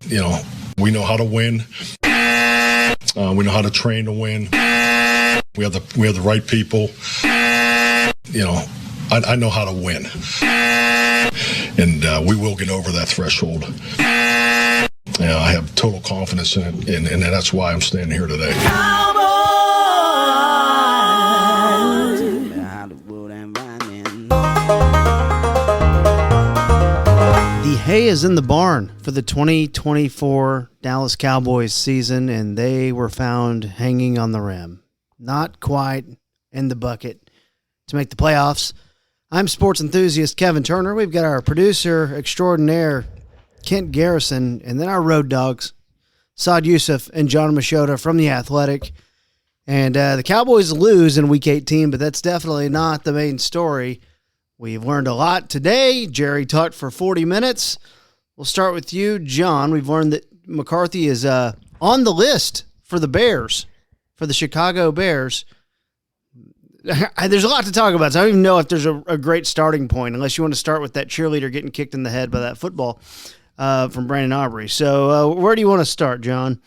We know how to win. We know how to train to win. We have the right people. I know how to win, and we will get over that threshold. I have total confidence in it, and that's why I'm standing here today. The hay is in the barn for the 2024 Dallas Cowboys season, and they were found hanging on the rim. Not quite in the bucket to make the playoffs. I'm sports enthusiast Kevin Turner. We've got our producer extraordinaire, Kent Garrison, and then our road dogs, Saad Youssef and John Machota from The Athletic. And the Cowboys lose in Week 18, but that's definitely not the main story. We've learned a lot today. Jerry talked for 40 minutes. We'll start with you, John. We've learned that McCarthy is on the list for the Bears, for the Chicago Bears. There's a lot to talk about, so I don't even know if there's a great starting point, unless you want to start with that cheerleader getting kicked in the head by that football from Brandon Aubrey. So where do you want to start, John?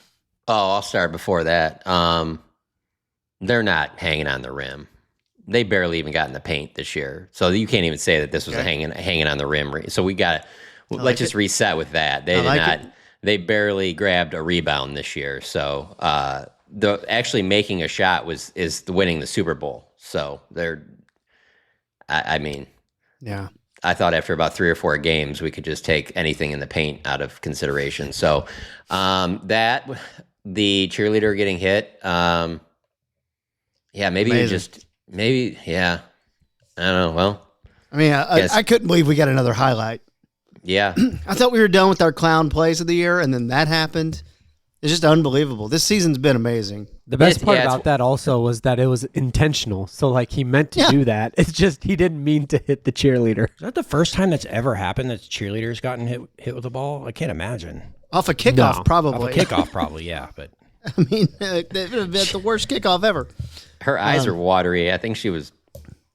Oh, I'll start before that. They're not hanging on the rim. They barely even got in the paint this year. So you can't even say that this was a hanging on the rim. So let's just reset with that. They barely grabbed a rebound this year. So the actually making a shot is winning the Super Bowl. So I thought after about 3 or 4 games, we could just take anything in the paint out of consideration. So that the cheerleader getting hit, maybe, I don't know. Well, I mean, I couldn't believe we got another highlight. Yeah. I thought we were done with our clown plays of the year, and then that happened. It's just unbelievable. This season's been amazing. The best part about that also was that it was intentional. So, he meant to do that. It's just he didn't mean to hit the cheerleader. Is that the first time that's ever happened that cheerleaders gotten hit with a ball? I can't imagine. Off a kickoff, probably. Off a kickoff, probably, yeah. But I mean, that would have been the worst kickoff ever. Her eyes are watery. I think she was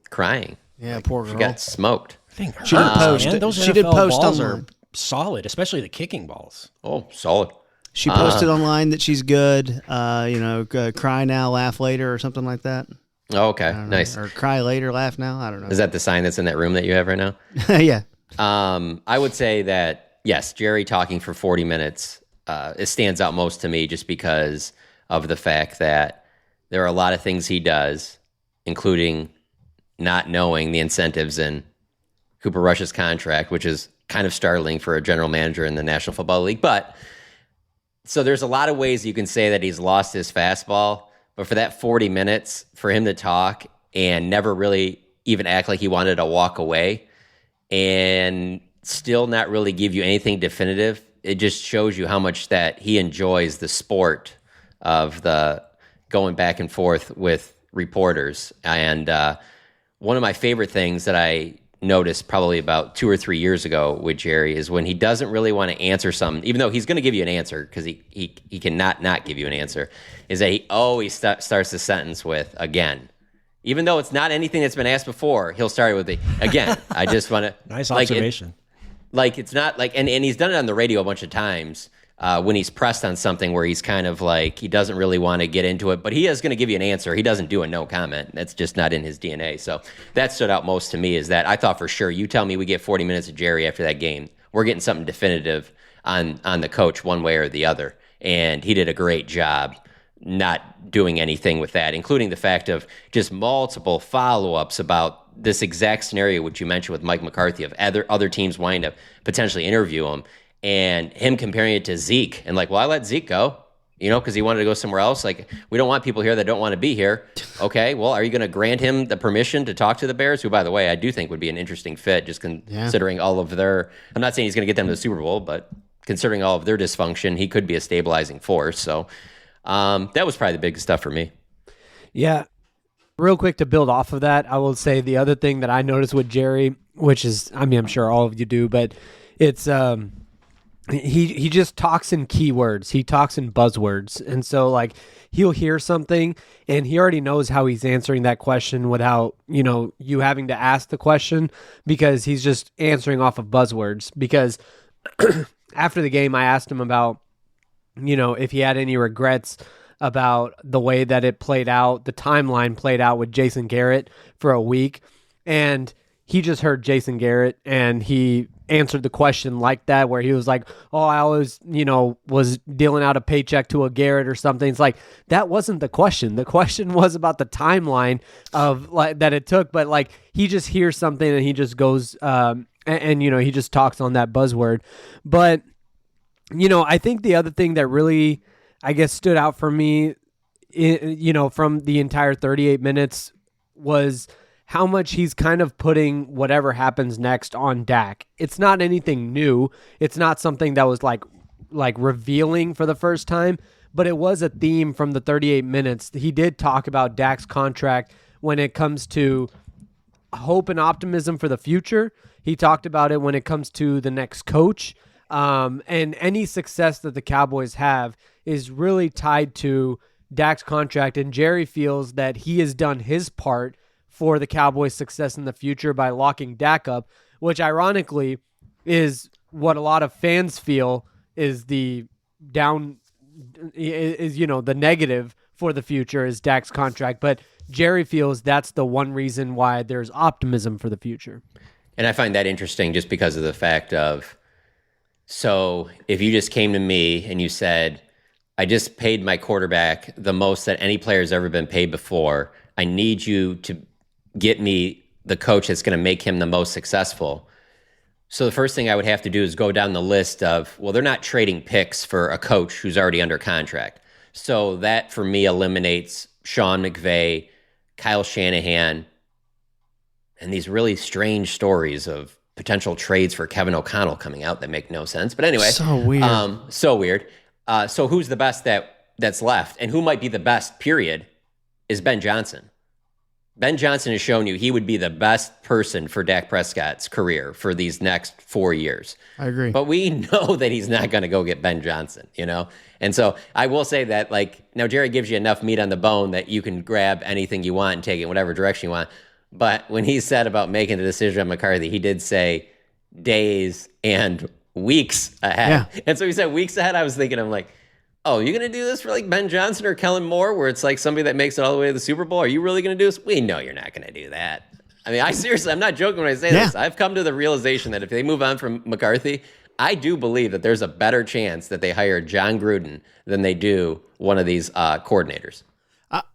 crying. Yeah, poor girl. She got smoked. I think she did post. Those she did post balls online. Are solid, especially the kicking balls. Oh, solid. She posted online that she's good. Cry now, laugh later, or something like that. Oh, okay, nice. Or cry later, laugh now. I don't know. Is that the sign that's in that room that you have right now? Yeah. I would say that yes, Jerry talking for 40 minutes. It stands out most to me just because of the fact that there are a lot of things he does, including not knowing the incentives in Cooper Rush's contract, which is kind of startling for a general manager in the National Football League. But so there's a lot of ways you can say that he's lost his fastball, but for that 40 minutes, for him to talk and never really even act like he wanted to walk away and still not really give you anything definitive, it just shows you how much that he enjoys the sport of the going back and forth with reporters. And one of my favorite things that I noticed probably about 2 or 3 years ago with Jerry is when he doesn't really want to answer something, even though he's going to give you an answer because he cannot not give you an answer, is that he always starts the sentence with, again. Even though it's not anything that's been asked before, he'll start it with the, again. I just want to... Nice observation. It's not like... And he's done it on the radio a bunch of times when he's pressed on something where he's kind of like, he doesn't really want to get into it, but he is going to give you an answer. He doesn't do a no comment. That's just not in his DNA. So that stood out most to me is that I thought for sure, you tell me we get 40 minutes of Jerry after that game, we're getting something definitive on the coach one way or the other. And he did a great job not doing anything with that, including the fact of just multiple follow-ups about this exact scenario, which you mentioned with Mike McCarthy, of other teams wanting to potentially interview him. And him comparing it to Zeke and I let Zeke go, because he wanted to go somewhere else. We don't want people here that don't want to be here. Okay, well, are you going to grant him the permission to talk to the Bears, who, by the way, I do think would be an interesting fit, just considering all of their, I'm not saying he's going to get them to the Super Bowl, but considering all of their dysfunction, he could be a stabilizing force. So that was probably the biggest stuff for me. Yeah. Real quick to build off of that, I will say the other thing that I noticed with Jerry, which is, I'm sure all of you do, but it's, he just talks in keywords. He talks in buzzwords. And so he'll hear something and he already knows how he's answering that question without, you having to ask the question, because he's just answering off of buzzwords. Because after the game, I asked him about, if he had any regrets about the way that it played out, the timeline played out with Jason Garrett for a week. And he just heard Jason Garrett and he answered the question like that, where he was like, oh, I always, was dealing out a paycheck to a Garrett or something. It's like, that wasn't the question. The question was about the timeline of like that it took, but like he just hears something and he just goes, and he just talks on that buzzword. But, I think the other thing that really, I guess, stood out for me, from the entire 38 minutes was how much he's kind of putting whatever happens next on Dak. It's not anything new. It's not something that was like revealing for the first time, but it was a theme from the 38 minutes. He did talk about Dak's contract when it comes to hope and optimism for the future. He talked about it when it comes to the next coach. And any success that the Cowboys have is really tied to Dak's contract. And Jerry feels that he has done his part for the Cowboys' success in the future by locking Dak up, which ironically is what a lot of fans feel is the negative for the future is Dak's contract. But Jerry feels that's the one reason why there's optimism for the future. And I find that interesting just because of the fact of, so if you just came to me and you said, I just paid my quarterback the most that any player has ever been paid before, I need you to get me the coach that's going to make him the most successful. So the first thing I would have to do is go down the list of, well, they're not trading picks for a coach who's already under contract. So that for me eliminates Sean McVay, Kyle Shanahan, and these really strange stories of potential trades for Kevin O'Connell coming out that make no sense. But anyway, so weird. So who's the best that's left, and who might be the best? Period, is Ben Johnson. Ben Johnson has shown you he would be the best person for Dak Prescott's career for these next 4 years. I agree. But we know that he's not going to go get Ben Johnson, And so I will say that, now Jerry gives you enough meat on the bone that you can grab anything you want and take it in whatever direction you want. But when he said about making the decision on McCarthy, he did say days and weeks ahead. Yeah. And so he said weeks ahead. I was thinking, I'm like, oh, you're going to do this for Ben Johnson or Kellen Moore, where it's like somebody that makes it all the way to the Super Bowl? Are you really going to do this? We know you're not going to do that. I mean, I'm not joking when I say this. I've come to the realization that if they move on from McCarthy, I do believe that there's a better chance that they hire John Gruden than they do one of these coordinators.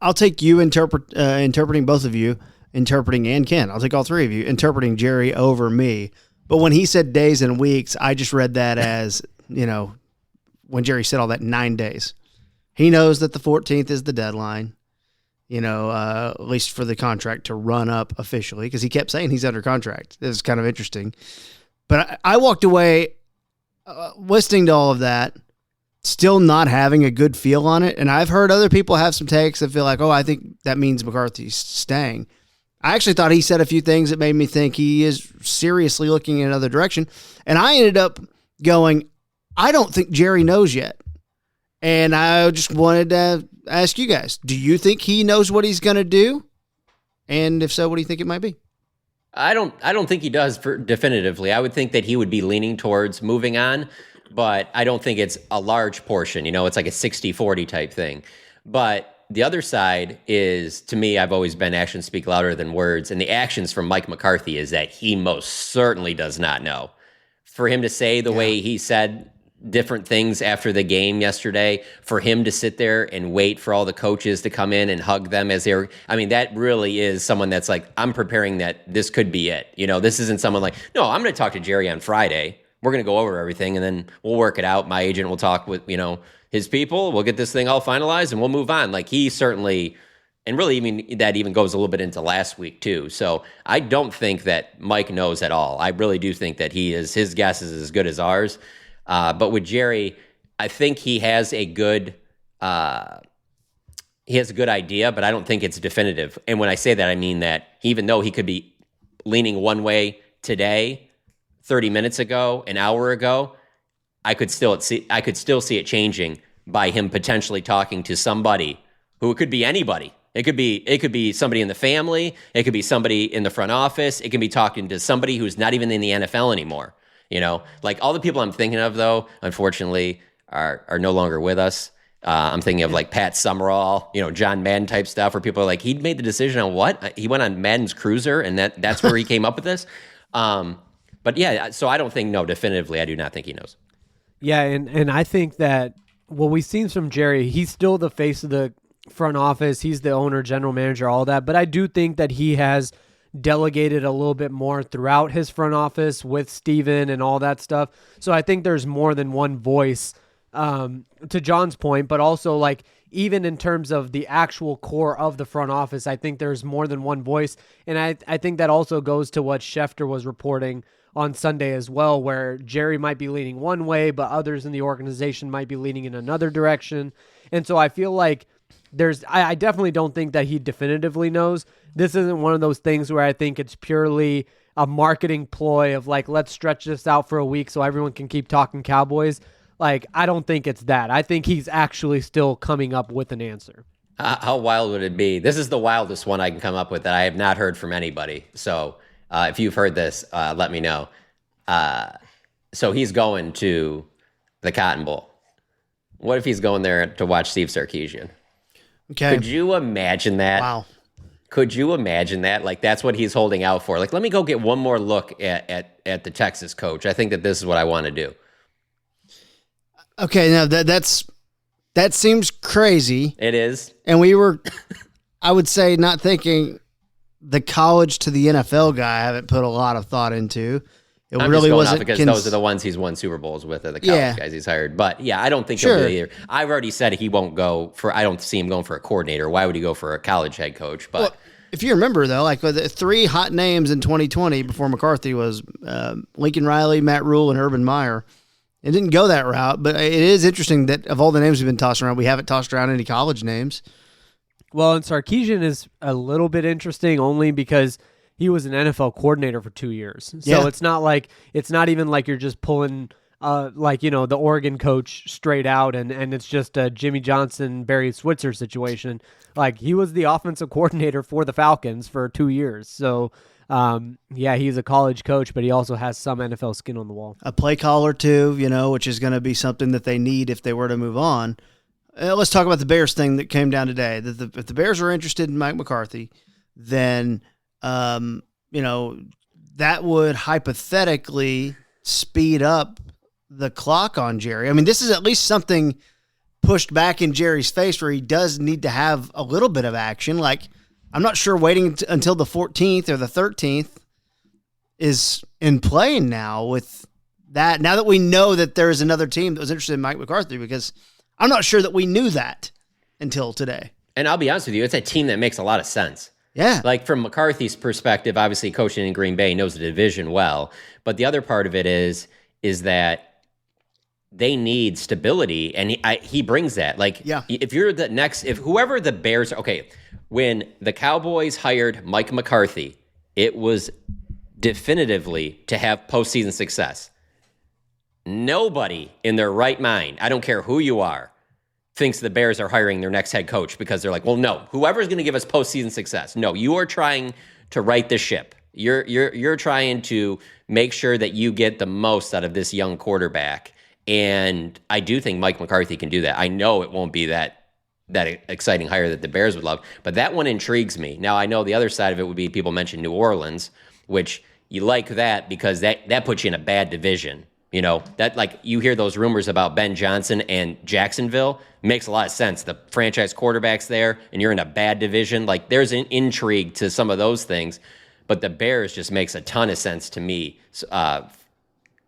I'll take you interpreting, both of you, interpreting, and Ken. I'll take all three of you interpreting Jerry over me. But when he said days and weeks, I just read that as, when Jerry said all that, 9 days. He knows that the 14th is the deadline, at least for the contract to run up officially, because he kept saying he's under contract. This is kind of interesting. But I walked away listening to all of that, still not having a good feel on it. And I've heard other people have some takes that feel like, oh, I think that means McCarthy's staying. I actually thought he said a few things that made me think he is seriously looking in another direction. And I ended up going, I don't think Jerry knows yet. And I just wanted to ask you guys, do you think he knows what he's going to do? And if so, what do you think it might be? I don't think he does definitively. I would think that he would be leaning towards moving on, but I don't think it's a large portion. It's like a 60-40 type thing. But the other side is, to me, I've always been actions speak louder than words. And the actions from Mike McCarthy is that he most certainly does not know. For him to say the way he said different things after the game yesterday, for him to sit there and wait for all the coaches to come in and hug them as they're, that really is someone that's like, I'm preparing that this could be it. This isn't someone like, no, I'm going to talk to Jerry on Friday. We're going to go over everything and then we'll work it out. My agent will talk with, his people. We'll get this thing all finalized and we'll move on. Like he certainly, and really that even goes a little bit into last week too. So I don't think that Mike knows at all. I really do think that his guess is as good as ours. But with Jerry, I think he has a good idea, but I don't think it's definitive. And when I say that, I mean that even though he could be leaning one way today, 30 minutes ago, an hour ago, I could still see it changing by him potentially talking to somebody who it could be anybody. It could be somebody in the family. It could be somebody in the front office. It can be talking to somebody who's not even in the NFL anymore. Like all the people I'm thinking of, though, unfortunately, are no longer with us. I'm thinking of like Pat Summerall, John Madden type stuff, where people are like, he made the decision on what? He went on Madden's Cruiser, and that's where he came up with this. But yeah, so I don't think, no, definitively, I do not think he knows. Yeah, and I think that what we've seen from Jerry, he's still the face of the front office. He's the owner, general manager, all that. But I do think that he has delegated a little bit more throughout his front office with Steven and all that stuff. So I think there's more than one voice, to John's point, but also like even in terms of the actual core of the front office, I think there's more than one voice. And I think that also goes to what Schefter was reporting on Sunday as well, where Jerry might be leaning one way, but others in the organization might be leaning in another direction. And so I feel like I definitely don't think that he definitively knows. This isn't one of those things where I think it's purely a marketing ploy of like, let's stretch this out for a week so everyone can keep talking Cowboys. Like, I don't think it's that. I think he's actually still coming up with an answer. How wild would it be? This is the wildest one I can come up with that I have not heard from anybody. So if you've heard this, let me know. So he's going to the Cotton Bowl. What if he's going there to watch Steve Sarkisian? Okay. Could you imagine that? Wow. Could you imagine that? Like, that's what he's holding out for. Like, let me go get one more look at the Texas coach. I think that this is what I want to do. Okay, now that seems crazy. It is. And we were, I would say, not thinking the college to the NFL guy. I haven't put a lot of thought into. I'm really just going wasn't off because those are the ones he's won Super Bowls with, are the college guys he's hired. But yeah, I don't think he'll do either. I've already said he won't go for. I don't see him going for a coordinator. Why would he go for a college head coach? But well, if you remember though, like the three hot names in 2020 before McCarthy was Lincoln Riley, Matt Rule, and Urban Meyer. It didn't go that route, but it is interesting that of all the names we've been tossing around, we haven't tossed around any college names. Well, and Sarkisian is a little bit interesting only because he was an NFL coordinator for 2 years. So it's not even like you're just pulling the Oregon coach straight out and it's just a Jimmy Johnson, Barry Switzer situation. Like he was the offensive coordinator for the Falcons for 2 years. So he's a college coach, but he also has some NFL skin on the wall. A play caller too, which is going to be something that they need if they were to move on. Let's talk about the Bears thing that came down today. If the Bears are interested in Mike McCarthy, then that would hypothetically speed up the clock on Jerry. I mean, this is at least something pushed back in Jerry's face where he does need to have a little bit of action. Like, I'm not sure waiting until the 14th or the 13th is in play now with that. Now that we know that there is another team that was interested in Mike McCarthy, because I'm not sure that we knew that until today. And I'll be honest with you, it's a team that makes a lot of sense. Yeah. Like from McCarthy's perspective, obviously coaching in Green Bay, knows the division well. But the other part of it is that they need stability, and he brings that. Like, if you're if whoever the Bears, okay, when the Cowboys hired Mike McCarthy, it was definitively to have postseason success. Nobody in their right mind, I don't care who you are, thinks the Bears are hiring their next head coach because they're like, well, no, whoever's going to give us postseason success. No, you are trying to right the ship. You're trying to make sure that you get the most out of this young quarterback. And I do think Mike McCarthy can do that. I know it won't be that exciting hire that the Bears would love, but that one intrigues me. Now, I know the other side of it would be people mention New Orleans, which you like that because that puts you in a bad division. That like you hear those rumors about Ben Johnson and Jacksonville, makes a lot of sense. The franchise quarterback's there and you're in a bad division. Like there's an intrigue to some of those things, but the Bears just makes a ton of sense to me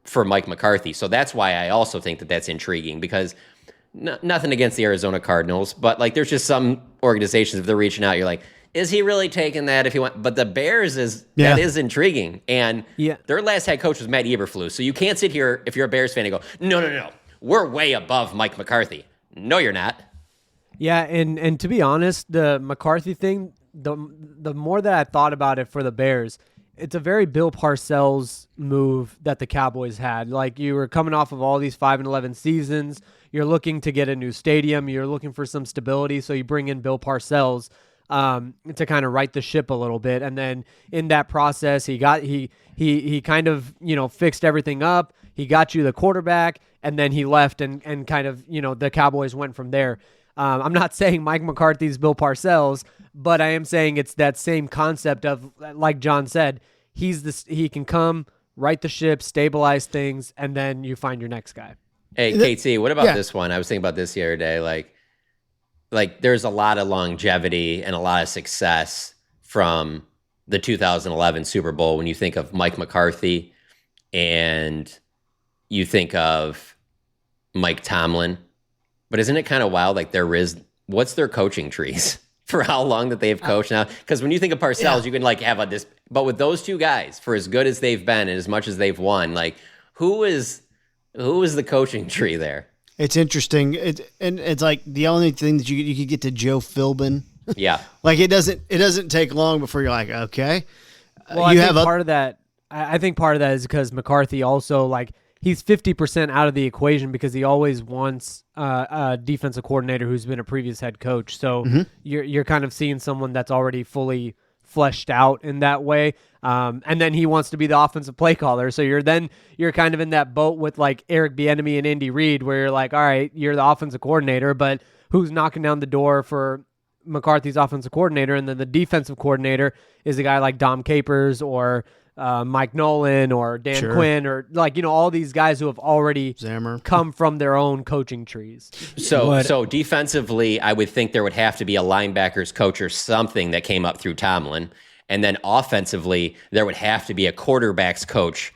for Mike McCarthy. So that's why I also think that that's intriguing because nothing against the Arizona Cardinals, but like there's just some organizations, if they're reaching out, you're like, is he really taking that if he went? But the Bears that is intriguing. And their last head coach was Matt Eberflus. So you can't sit here if you're a Bears fan and go, no, we're way above Mike McCarthy. No, you're not. Yeah, and to be honest, the McCarthy thing, the more that I thought about it for the Bears, it's a very Bill Parcells move that the Cowboys had. Like you were coming off of all these 5-11 seasons. You're looking to get a new stadium. You're looking for some stability. So you bring in Bill Parcells. to kind of right the ship a little bit. And then in that process, he kind of, fixed everything up. He got you the quarterback, and then he left and kind of, the Cowboys went from there. I'm not saying Mike McCarthy's Bill Parcells, but I am saying it's that same concept of, like John said, he can come, right the ship, stabilize things, and then you find your next guy. Hey, KT, what about this one? I was thinking about this the other day. Like there's a lot of longevity and a lot of success from the 2011 Super Bowl when you think of Mike McCarthy and you think of Mike Tomlin. But isn't it kind of wild? Like what's their coaching trees for how long that they've coached now? Because when you think of Parcells, you can have this, but with those two guys, for as good as they've been and as much as they've won, like who is the coaching tree there? It's interesting. It's like the only thing that you could get to Joe Philbin. Yeah. Like it doesn't take long before you're like, okay. Well, I think part of that is because McCarthy also, like, he's 50% out of the equation because he always wants a defensive coordinator who's been a previous head coach. So you're kind of seeing someone that's already fully fleshed out in that way. And then he wants to be the offensive play caller. So you're kind of in that boat with like Eric Bieniemy and Andy Reid, where you're like, all right, you're the offensive coordinator, but who's knocking down the door for McCarthy's offensive coordinator? And then the defensive coordinator is a guy like Dom Capers or Mike Nolan or Dan Quinn or all these guys who have already come from their own coaching trees. So defensively, I would think there would have to be a linebackers coach or something that came up through Tomlin. And then offensively, there would have to be a quarterbacks coach,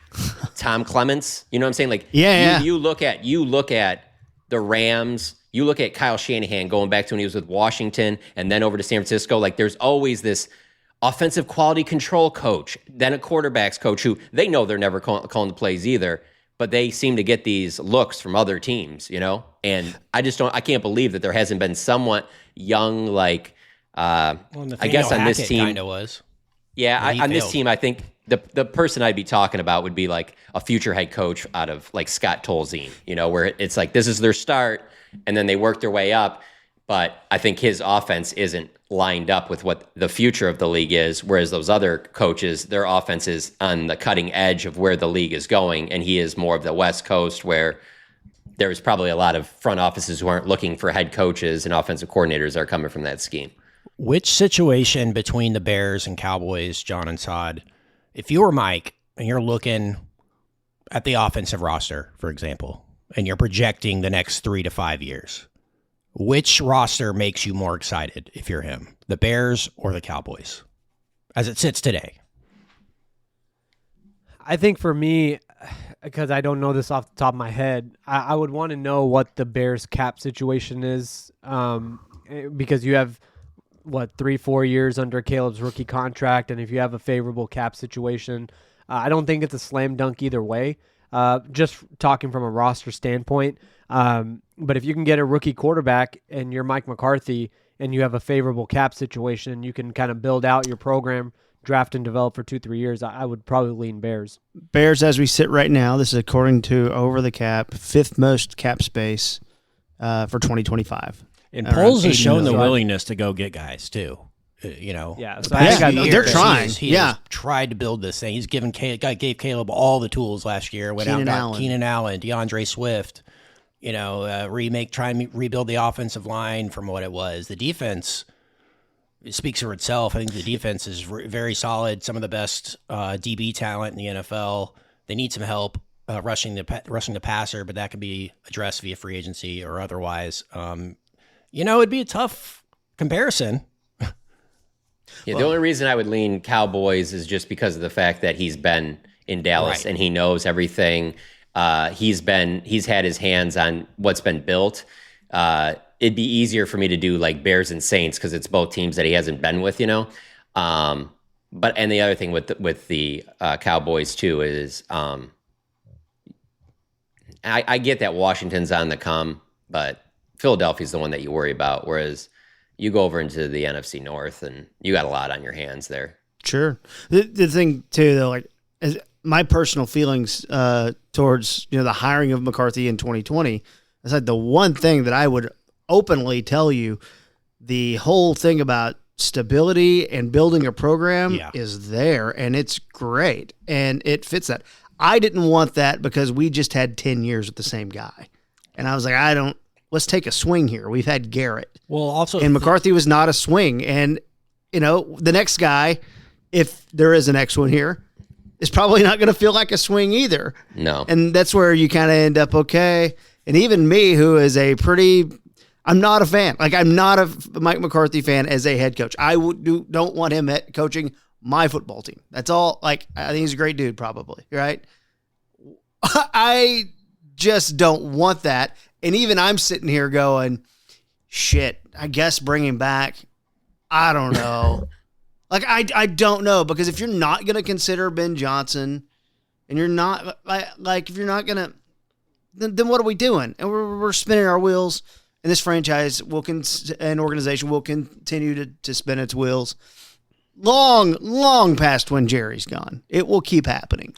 Tom Clements. You know what I'm saying? Like, you look at the Rams. You look at Kyle Shanahan going back to when he was with Washington and then over to San Francisco. Like, there's always this offensive quality control coach, then a quarterbacks coach who they know they're never calling the plays either, but they seem to get these looks from other teams, And I can't believe that there hasn't been somewhat young, like, I guess on this team. Kind of was. Yeah, on this team, I think the person I'd be talking about would be like a future head coach out of like Scott Tolzien, where it's like this is their start and then they work their way up. But I think his offense isn't lined up with what the future of the league is, whereas those other coaches, their offense is on the cutting edge of where the league is going, and he is more of the West Coast where there's probably a lot of front offices who aren't looking for head coaches and offensive coordinators that are coming from that scheme. Which situation between the Bears and Cowboys, John and Saad, if you were Mike and you're looking at the offensive roster, for example, and you're projecting the next 3 to 5 years, which roster makes you more excited if you're him, the Bears or the Cowboys, as it sits today? I think for me, because I don't know this off the top of my head, I would want to know what the Bears cap situation is, because you have 3-4 years under Caleb's rookie contract, and if you have a favorable cap situation, I don't think it's a slam dunk either way. Just talking from a roster standpoint, but if you can get a rookie quarterback and you're Mike McCarthy and you have a favorable cap situation, you can kind of build out your program, draft and develop for 2-3 years. I would probably lean Bears. Bears, as we sit right now, this is according to Over the Cap, 5th most cap space for 2025. And Poles has shown the willingness to go get guys too. Yeah, so they're trying. He has tried to build this thing. He's gave Caleb all the tools last year. Went out and got Keenan Allen, DeAndre Swift. Try and rebuild the offensive line from what it was. The defense, it speaks for itself. I think the defense is very solid. Some of the best DB talent in the NFL. They need some help rushing the passer, but that could be addressed via free agency or otherwise. It'd be a tough comparison. Yeah, the only reason I would lean Cowboys is just because of the fact that he's been in Dallas and he knows everything. He's had his hands on what's been built. It'd be easier for me to do like Bears and Saints because it's both teams that he hasn't been with, But and the other thing with the Cowboys too is I get that Washington's on the come, but Philadelphia's the one that you worry about, whereas you go over into the NFC North and you got a lot on your hands there. Sure. The thing too, though, like my personal feelings towards the hiring of McCarthy in 2020, is like the one thing that I would openly tell you, the whole thing about stability and building a program is there, and it's great, and it fits that. I didn't want that because we just had 10 years with the same guy. And I was like, let's take a swing here. We've had Garrett. Well, also, and McCarthy was not a swing. And, the next guy, if there is a next one here, is probably not going to feel like a swing either. No. And that's where you kind of end up okay. And even me, who is I'm not a fan. Like, I'm not a Mike McCarthy fan as a head coach. I don't want him coaching my football team. That's all. Like, I think he's a great dude, probably, right? I just don't want that. And even I'm sitting here going, shit, I guess bring him back. I don't know. Like, I don't know, because if you're not going to consider Ben Johnson, and you're not, like if you're not going to, then what are we doing? And we're spinning our wheels, and this franchise and organization will continue to spin its wheels long past when Jerry's gone. It will keep happening.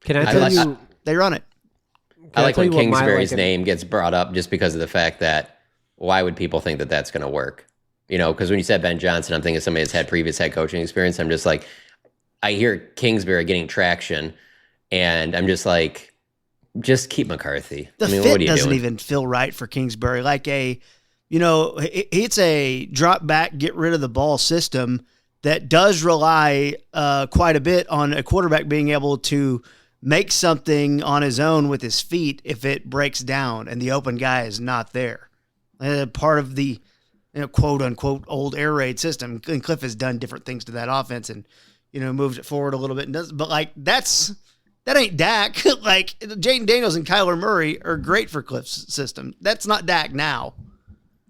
Can I tell you? They run it. I like when Kingsbury's name gets brought up just because of the fact that why would people think that that's going to work? Because when you said Ben Johnson, I'm thinking somebody that's had previous head coaching experience. I'm just like, I hear Kingsbury getting traction, and I'm just like, just keep McCarthy. The fit doesn't even feel right for Kingsbury. Like it's a drop back, get rid of the ball system that does rely quite a bit on a quarterback being able to make something on his own with his feet if it breaks down and the open guy is not there. Part of the quote unquote old air raid system. And Cliff has done different things to that offense and moved it forward a little bit. But like that ain't Dak. Like Jaden Daniels and Kyler Murray are great for Cliff's system. That's not Dak now.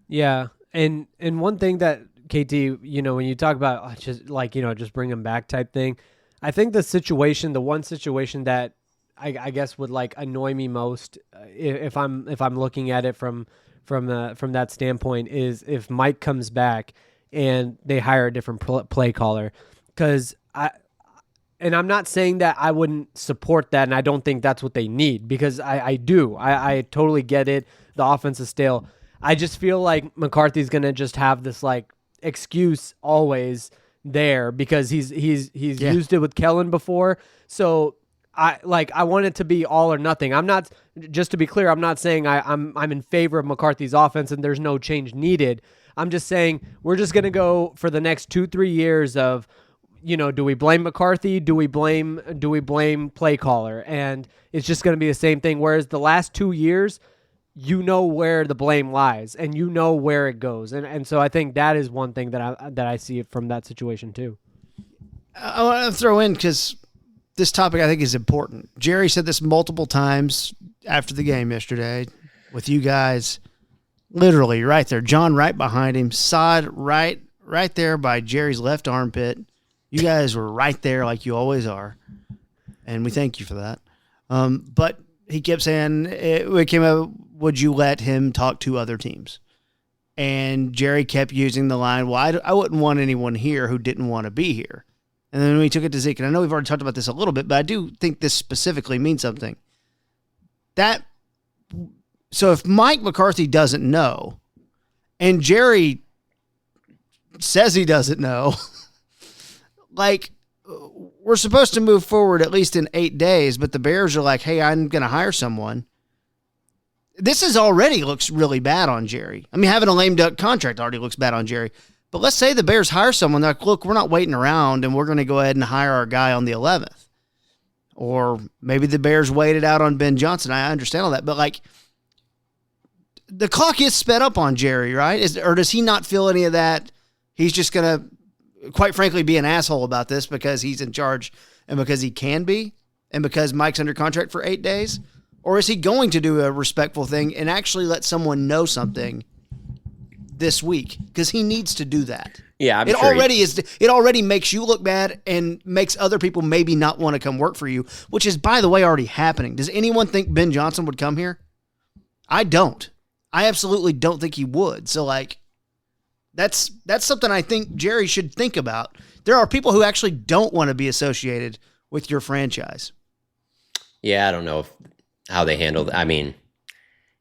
Yeah, and one thing that KT, when you talk about just bring him back type thing, I think the one situation that I guess would like annoy me most if I'm looking at it from that standpoint is if Mike comes back and they hire a different play caller, because I'm not saying that I wouldn't support that, and I don't think that's what they need, because I do. I totally get it. The offense is stale. I just feel like McCarthy's gonna just have this like excuse always there because he's used it with Kellen before. So I want it to be all or nothing. I'm not, just to be clear, I'm not saying I'm in favor of McCarthy's offense and there's no change needed. I'm just saying we're just gonna go for the next 2-3 years of, do we blame McCarthy? Do we blame play caller? And it's just going to be the same thing. Whereas the last 2 years, where the blame lies and where it goes. And so I think that is one thing that I see from that situation too. I want to throw in, because this topic I think is important. Jerry said this multiple times after the game yesterday with you guys, literally right there. John right behind him, Sod right there by Jerry's left armpit. You guys were right there like you always are, and we thank you for that. But he kept saying, it came up, would you let him talk to other teams? And Jerry kept using the line, well, I wouldn't want anyone here who didn't want to be here. And then we took it to Zeke, and I know we've already talked about this a little bit, but I do think this specifically means something. So if Mike McCarthy doesn't know, and Jerry says he doesn't know, like, we're supposed to move forward at least in 8 days, but the Bears are like, hey, I'm going to hire someone. This already looks really bad on Jerry. I mean, having a lame duck contract already looks bad on Jerry. But let's say the Bears hire someone. They're like, look, we're not waiting around, and we're going to go ahead and hire our guy on the 11th. Or maybe the Bears waited out on Ben Johnson. I understand all that. But, like, the clock is sped up on Jerry, right? Or does he not feel any of that? He's just going to, quite frankly, be an asshole about this because he's in charge and because he can be and because Mike's under contract for 8 days? Or is he going to do a respectful thing and actually let someone know something this week? Because he needs to do that. Yeah, It already makes you look bad and makes other people maybe not want to come work for you, which is, by the way, already happening. Does anyone think Ben Johnson would come here? I don't. I absolutely don't think he would. So, like, that's something I think Jerry should think about. There are people who actually don't want to be associated with your franchise. Yeah, I don't know how they handle it. I mean,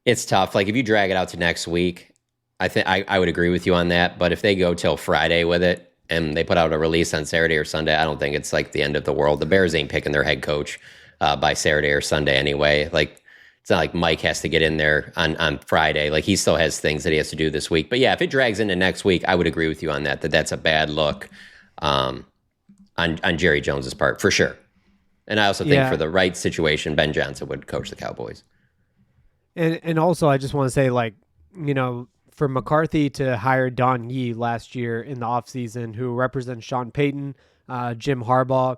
it's tough. Like, if you drag it out to next week, I think I would agree with you on that. But if they go till Friday with it, and they put out a release on Saturday or Sunday, I don't think it's like the end of the world. The Bears ain't picking their head coach by Saturday or Sunday anyway. Like, it's not like Mike has to get in there on Friday. Like, he still has things that he has to do this week. But yeah, if it drags into next week, I would agree with you on that that's a bad look on Jerry Jones's part, for sure. And I also think for the right situation, Ben Johnson would coach the Cowboys. And also, I just want to say, like, you know, for McCarthy to hire Don Yee last year in the offseason, who represents Sean Payton, Jim Harbaugh,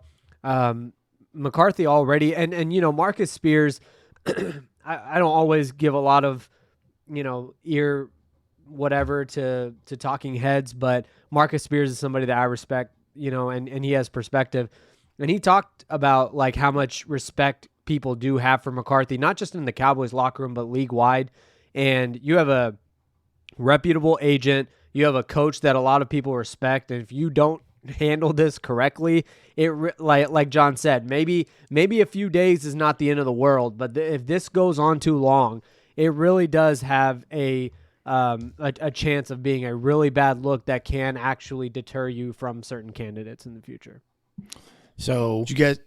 McCarthy already, and you know, Marcus Spears, I don't always give a lot of, you know, ear whatever to talking heads, but Marcus Spears is somebody that I respect, you know, and he has perspective. And he talked about like how much respect people do have for McCarthy, not just in the Cowboys locker room, but league wide. And you have a reputable agent, you have a coach that a lot of people respect. And if you don't handle this correctly, like John said, maybe a few days is not the end of the world, but if this goes on too long, it really does have a chance of being a really bad look that can actually deter you from certain candidates in the future. So, did you guys?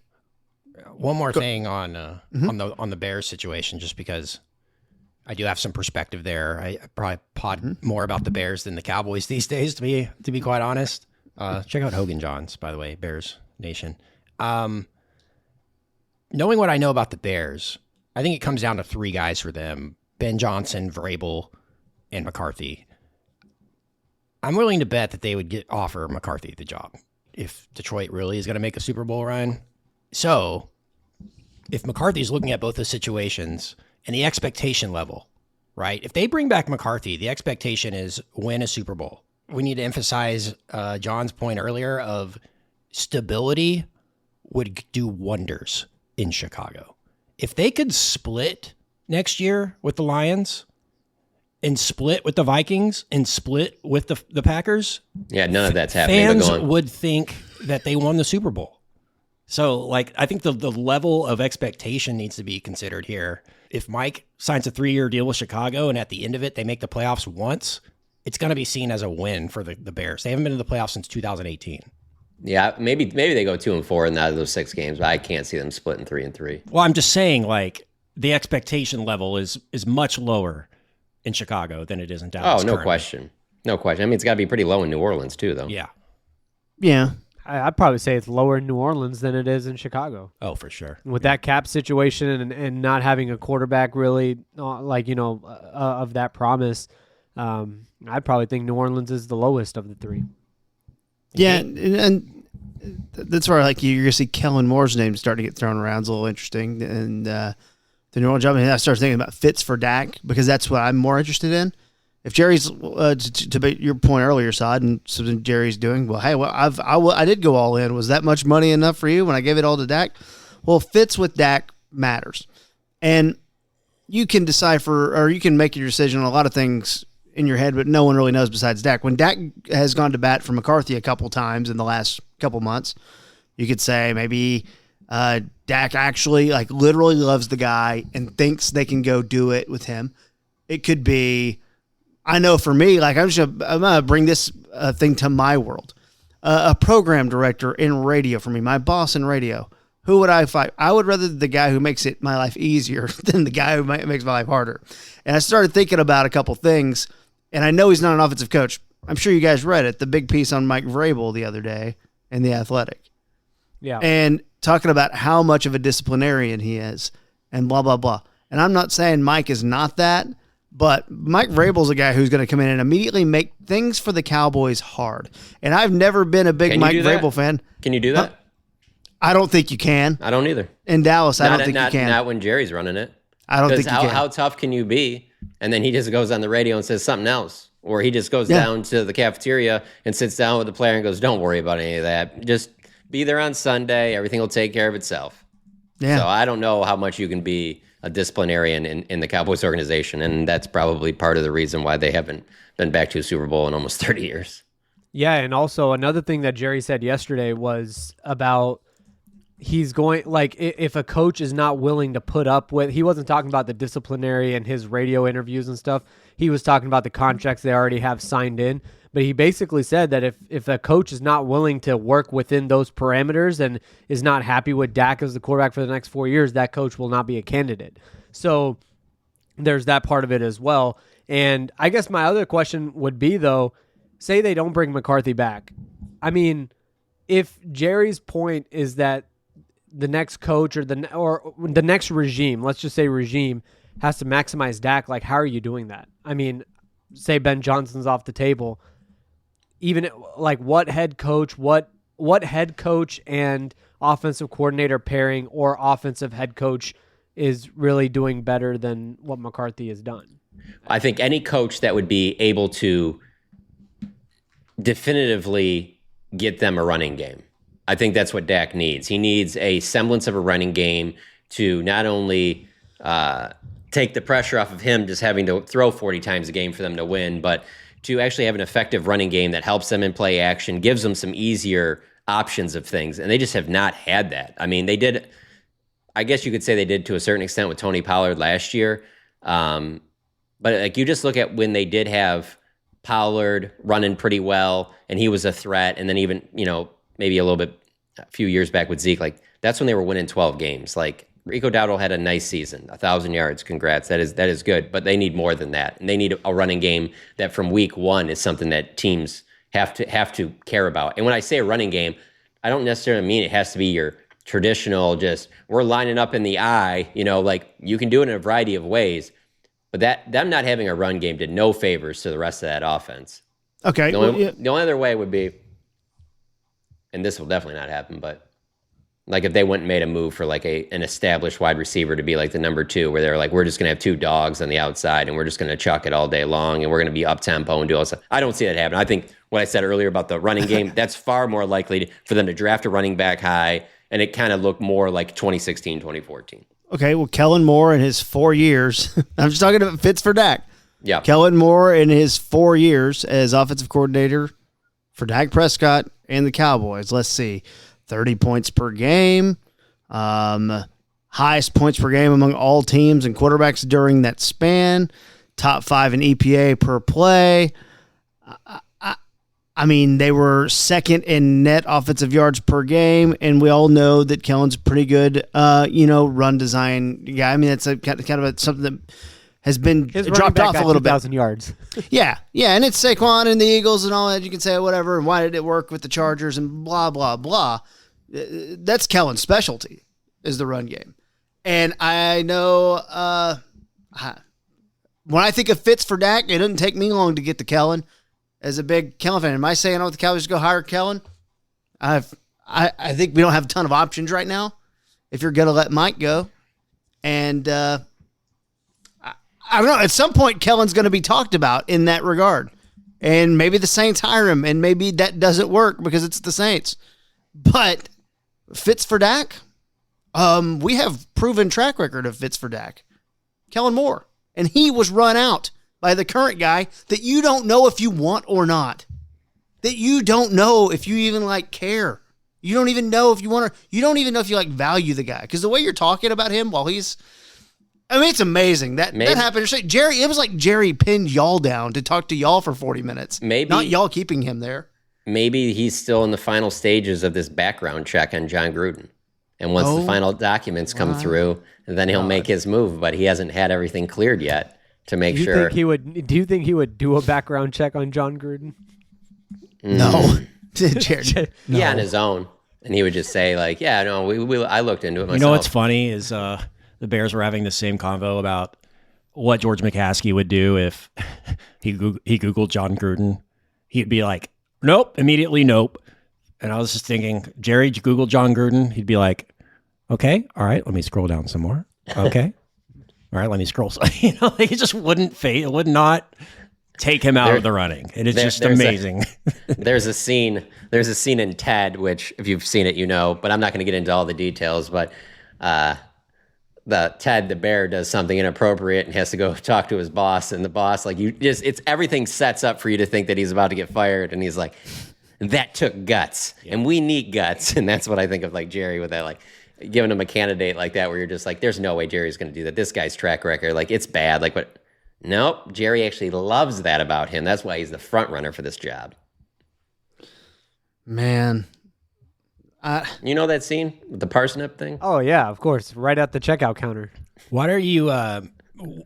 One more thing on the Bears situation, just because I do have some perspective there. I probably pod more about the Bears than the Cowboys these days, to be quite honest. Check out Hogan Johns, by the way, Bears Nation. Knowing what I know about the Bears, I think it comes down to three guys for them: Ben Johnson, Vrabel, and McCarthy. I'm willing to bet that they would offer McCarthy the job if Detroit really is going to make a Super Bowl run. So if McCarthy's looking at both the situations and the expectation level, right? If they bring back McCarthy, the expectation is win a Super Bowl. We need to emphasize John's point earlier of stability would do wonders in Chicago. If they could split next year with the Lions and split with the Vikings and split with the Packers, yeah, none of that's happening. Fans would think that they won the Super Bowl. So, like, I think the level of expectation needs to be considered here. If Mike signs a 3-year deal with Chicago and at the end of it they make the playoffs once, it's going to be seen as a win for the Bears. They haven't been in the playoffs since 2018. Yeah, maybe they go 2-4 out of those 6 games, but I can't see them splitting 3-3. Well, I'm just saying, like, the expectation level is much lower in Chicago than it is in Dallas. Oh, no question. No question. I mean, it's got to be pretty low in New Orleans, too, though. Yeah. Yeah. I'd probably say it's lower in New Orleans than it is in Chicago. Oh, for sure. With that cap situation and not having a quarterback really, of that promise, I'd probably think New Orleans is the lowest of the 3. Yeah, and that's where like you're gonna see Kellen Moore's name starting to get thrown around. It's a little interesting, and the New Orleans job. And I started thinking about fits for Dak because that's what I'm more interested in. If Jerry's to your point earlier, Sod, and something Jerry's doing, well, hey, I did go all in. Was that much money enough for you when I gave it all to Dak? Well, fits with Dak matters, and you can decipher or you can make your decision on a lot of things in your head, but no one really knows besides Dak. When Dak has gone to bat for McCarthy a couple times in the last couple months, you could say maybe Dak actually like literally loves the guy and thinks they can go do it with him. It could be, I know for me, like I'm gonna bring this thing to my world. A program director in radio for me, my boss in radio. Who would I fight? I would rather the guy who makes my life easier than the guy who makes my life harder. And I started thinking about a couple things. And I know he's not an offensive coach. I'm sure you guys read it, the big piece on Mike Vrabel the other day in The Athletic. Yeah. And talking about how much of a disciplinarian he is and blah, blah, blah. And I'm not saying Mike is not that, but Mike Vrabel's a guy who's going to come in and immediately make things for the Cowboys hard. And I've never been a big Mike Vrabel fan. Can you do that? I don't think you can. I don't either. In Dallas, I don't think you can. Not when Jerry's running it. I don't think you can. How tough can you be? And then he just goes on the radio and says something else. Or he just goes down to the cafeteria and sits down with the player and goes, don't worry about any of that. Just be there on Sunday. Everything will take care of itself. Yeah. So I don't know how much you can be a disciplinarian in the Cowboys organization. And that's probably part of the reason why they haven't been back to a Super Bowl in almost 30 years. Yeah, and also another thing that Jerry said yesterday was about he's going, like, if a coach is not willing to put up with, he wasn't talking about the disciplinary and his radio interviews and stuff. he was talking about the contracts they already have signed in. But he basically said that if a coach is not willing to work within those parameters and is not happy with Dak as the quarterback for the next 4 years, that coach will not be a candidate. So there's that part of it as well. And I guess my other question would be, though, say they don't bring McCarthy back. I mean, if Jerry's point is that the next coach or the next regime, let's just say regime, has to maximize Dak, like, how are you doing that? I mean, say Ben Johnson's off the table. Even like what head coach and offensive coordinator pairing or offensive head coach is really doing better than what McCarthy has done? I think any coach that would be able to definitively get them a running game. I think that's what Dak needs. He needs a semblance of a running game to not only take the pressure off of him just having to throw 40 times a game for them to win, but to actually have an effective running game that helps them in play action, gives them some easier options of things. And they just have not had that. I mean, they did, I guess you could say they did to a certain extent with Tony Pollard last year. But like you just look at when they did have Pollard running pretty well and he was a threat. And then even, maybe a few years back with Zeke, like that's when they were winning 12 games. Like Rico Dowdle had a nice season, 1,000 yards. Congrats. That is good, but they need more than that. And they need a running game that from week one is something that teams have to care about. And when I say a running game, I don't necessarily mean it has to be your traditional, just we're lining up in the eye, like you can do it in a variety of ways, but them not having a run game did no favors to the rest of that offense. Okay. The only other way would be, and this will definitely not happen, but like if they went and made a move for like an established wide receiver to be like the number 2, where they're like, we're just going to have 2 dogs on the outside and we're just going to chuck it all day long and we're going to be up tempo and do all this stuff. I don't see that happen. I think what I said earlier about the running game, that's far more likely for them to draft a running back high, and it kind of looked more like 2016, 2014. Okay, well, Kellen Moore in his 4 years, I'm just talking about fits for Dak. Yeah. Kellen Moore in his 4 years as offensive coordinator for Dak Prescott and the Cowboys. Let's see. 30 points per game, highest points per game among all teams and quarterbacks during that span, top 5 in EPA per play. I mean, they were second in net offensive yards per game, and we all know that Kellen's a pretty good, run design guy. I mean, that's something that has been dropped off a little bit. 2,000 yards. Yeah, and it's Saquon and the Eagles and all that. You can say whatever, and why did it work with the Chargers and blah, blah, blah. That's Kellen's specialty, is the run game. And I know when I think of fits for Dak, it doesn't take me long to get to Kellen. As a big Kellen fan, am I saying I want the Cowboys to go hire Kellen? I think we don't have a ton of options right now if you're going to let Mike go. And I don't know. At some point, Kellen's going to be talked about in that regard. And maybe the Saints hire him, and maybe that doesn't work because it's the Saints. But fits for Dak? We have proven track record of fits for Dak. Kellen Moore. And he was run out by the current guy that you don't know if you want or not. That you don't know if you even care. You don't even know if you want to, you don't even know if you value the guy. Because the way you're talking about him while he's, it's amazing. That happened. Jerry, it was like Jerry pinned y'all down to talk to y'all for 40 minutes. Maybe not y'all keeping him there. Maybe he's still in the final stages of this background check on John Gruden. And once the final documents come through, then he'll make his move. But he hasn't had everything cleared yet to make sure. Do you think he would do a background check on John Gruden? No. Yeah, on his own. And he would just say, I looked into it myself. You know what's funny is the Bears were having the same convo about what George McCaskey would do if he Googled John Gruden. He'd be like, nope, immediately nope. And I was just thinking, Jerry, did you Google John Gruden? He'd be like, okay, all right, let me scroll down some more. Okay. All right, let me scroll. It just wouldn't fade. It would not take him out of the running. It is just amazing. There's a scene in Ted, which if you've seen it, but I'm not going to get into all the details, but the bear does something inappropriate and has to go talk to his boss, and the boss, it's everything sets up for you to think that he's about to get fired, and he's like, that took guts, and we need guts. And that's what I think of Jerry with that, giving him a candidate like that, where you're just like, there's no way Jerry's going to do that. This guy's track record, it's bad. But Nope. Jerry actually loves that about him. That's why he's the front runner for this job. Man. You know that scene with the parsnip thing? Oh, yeah, of course. Right at the checkout counter. What are you,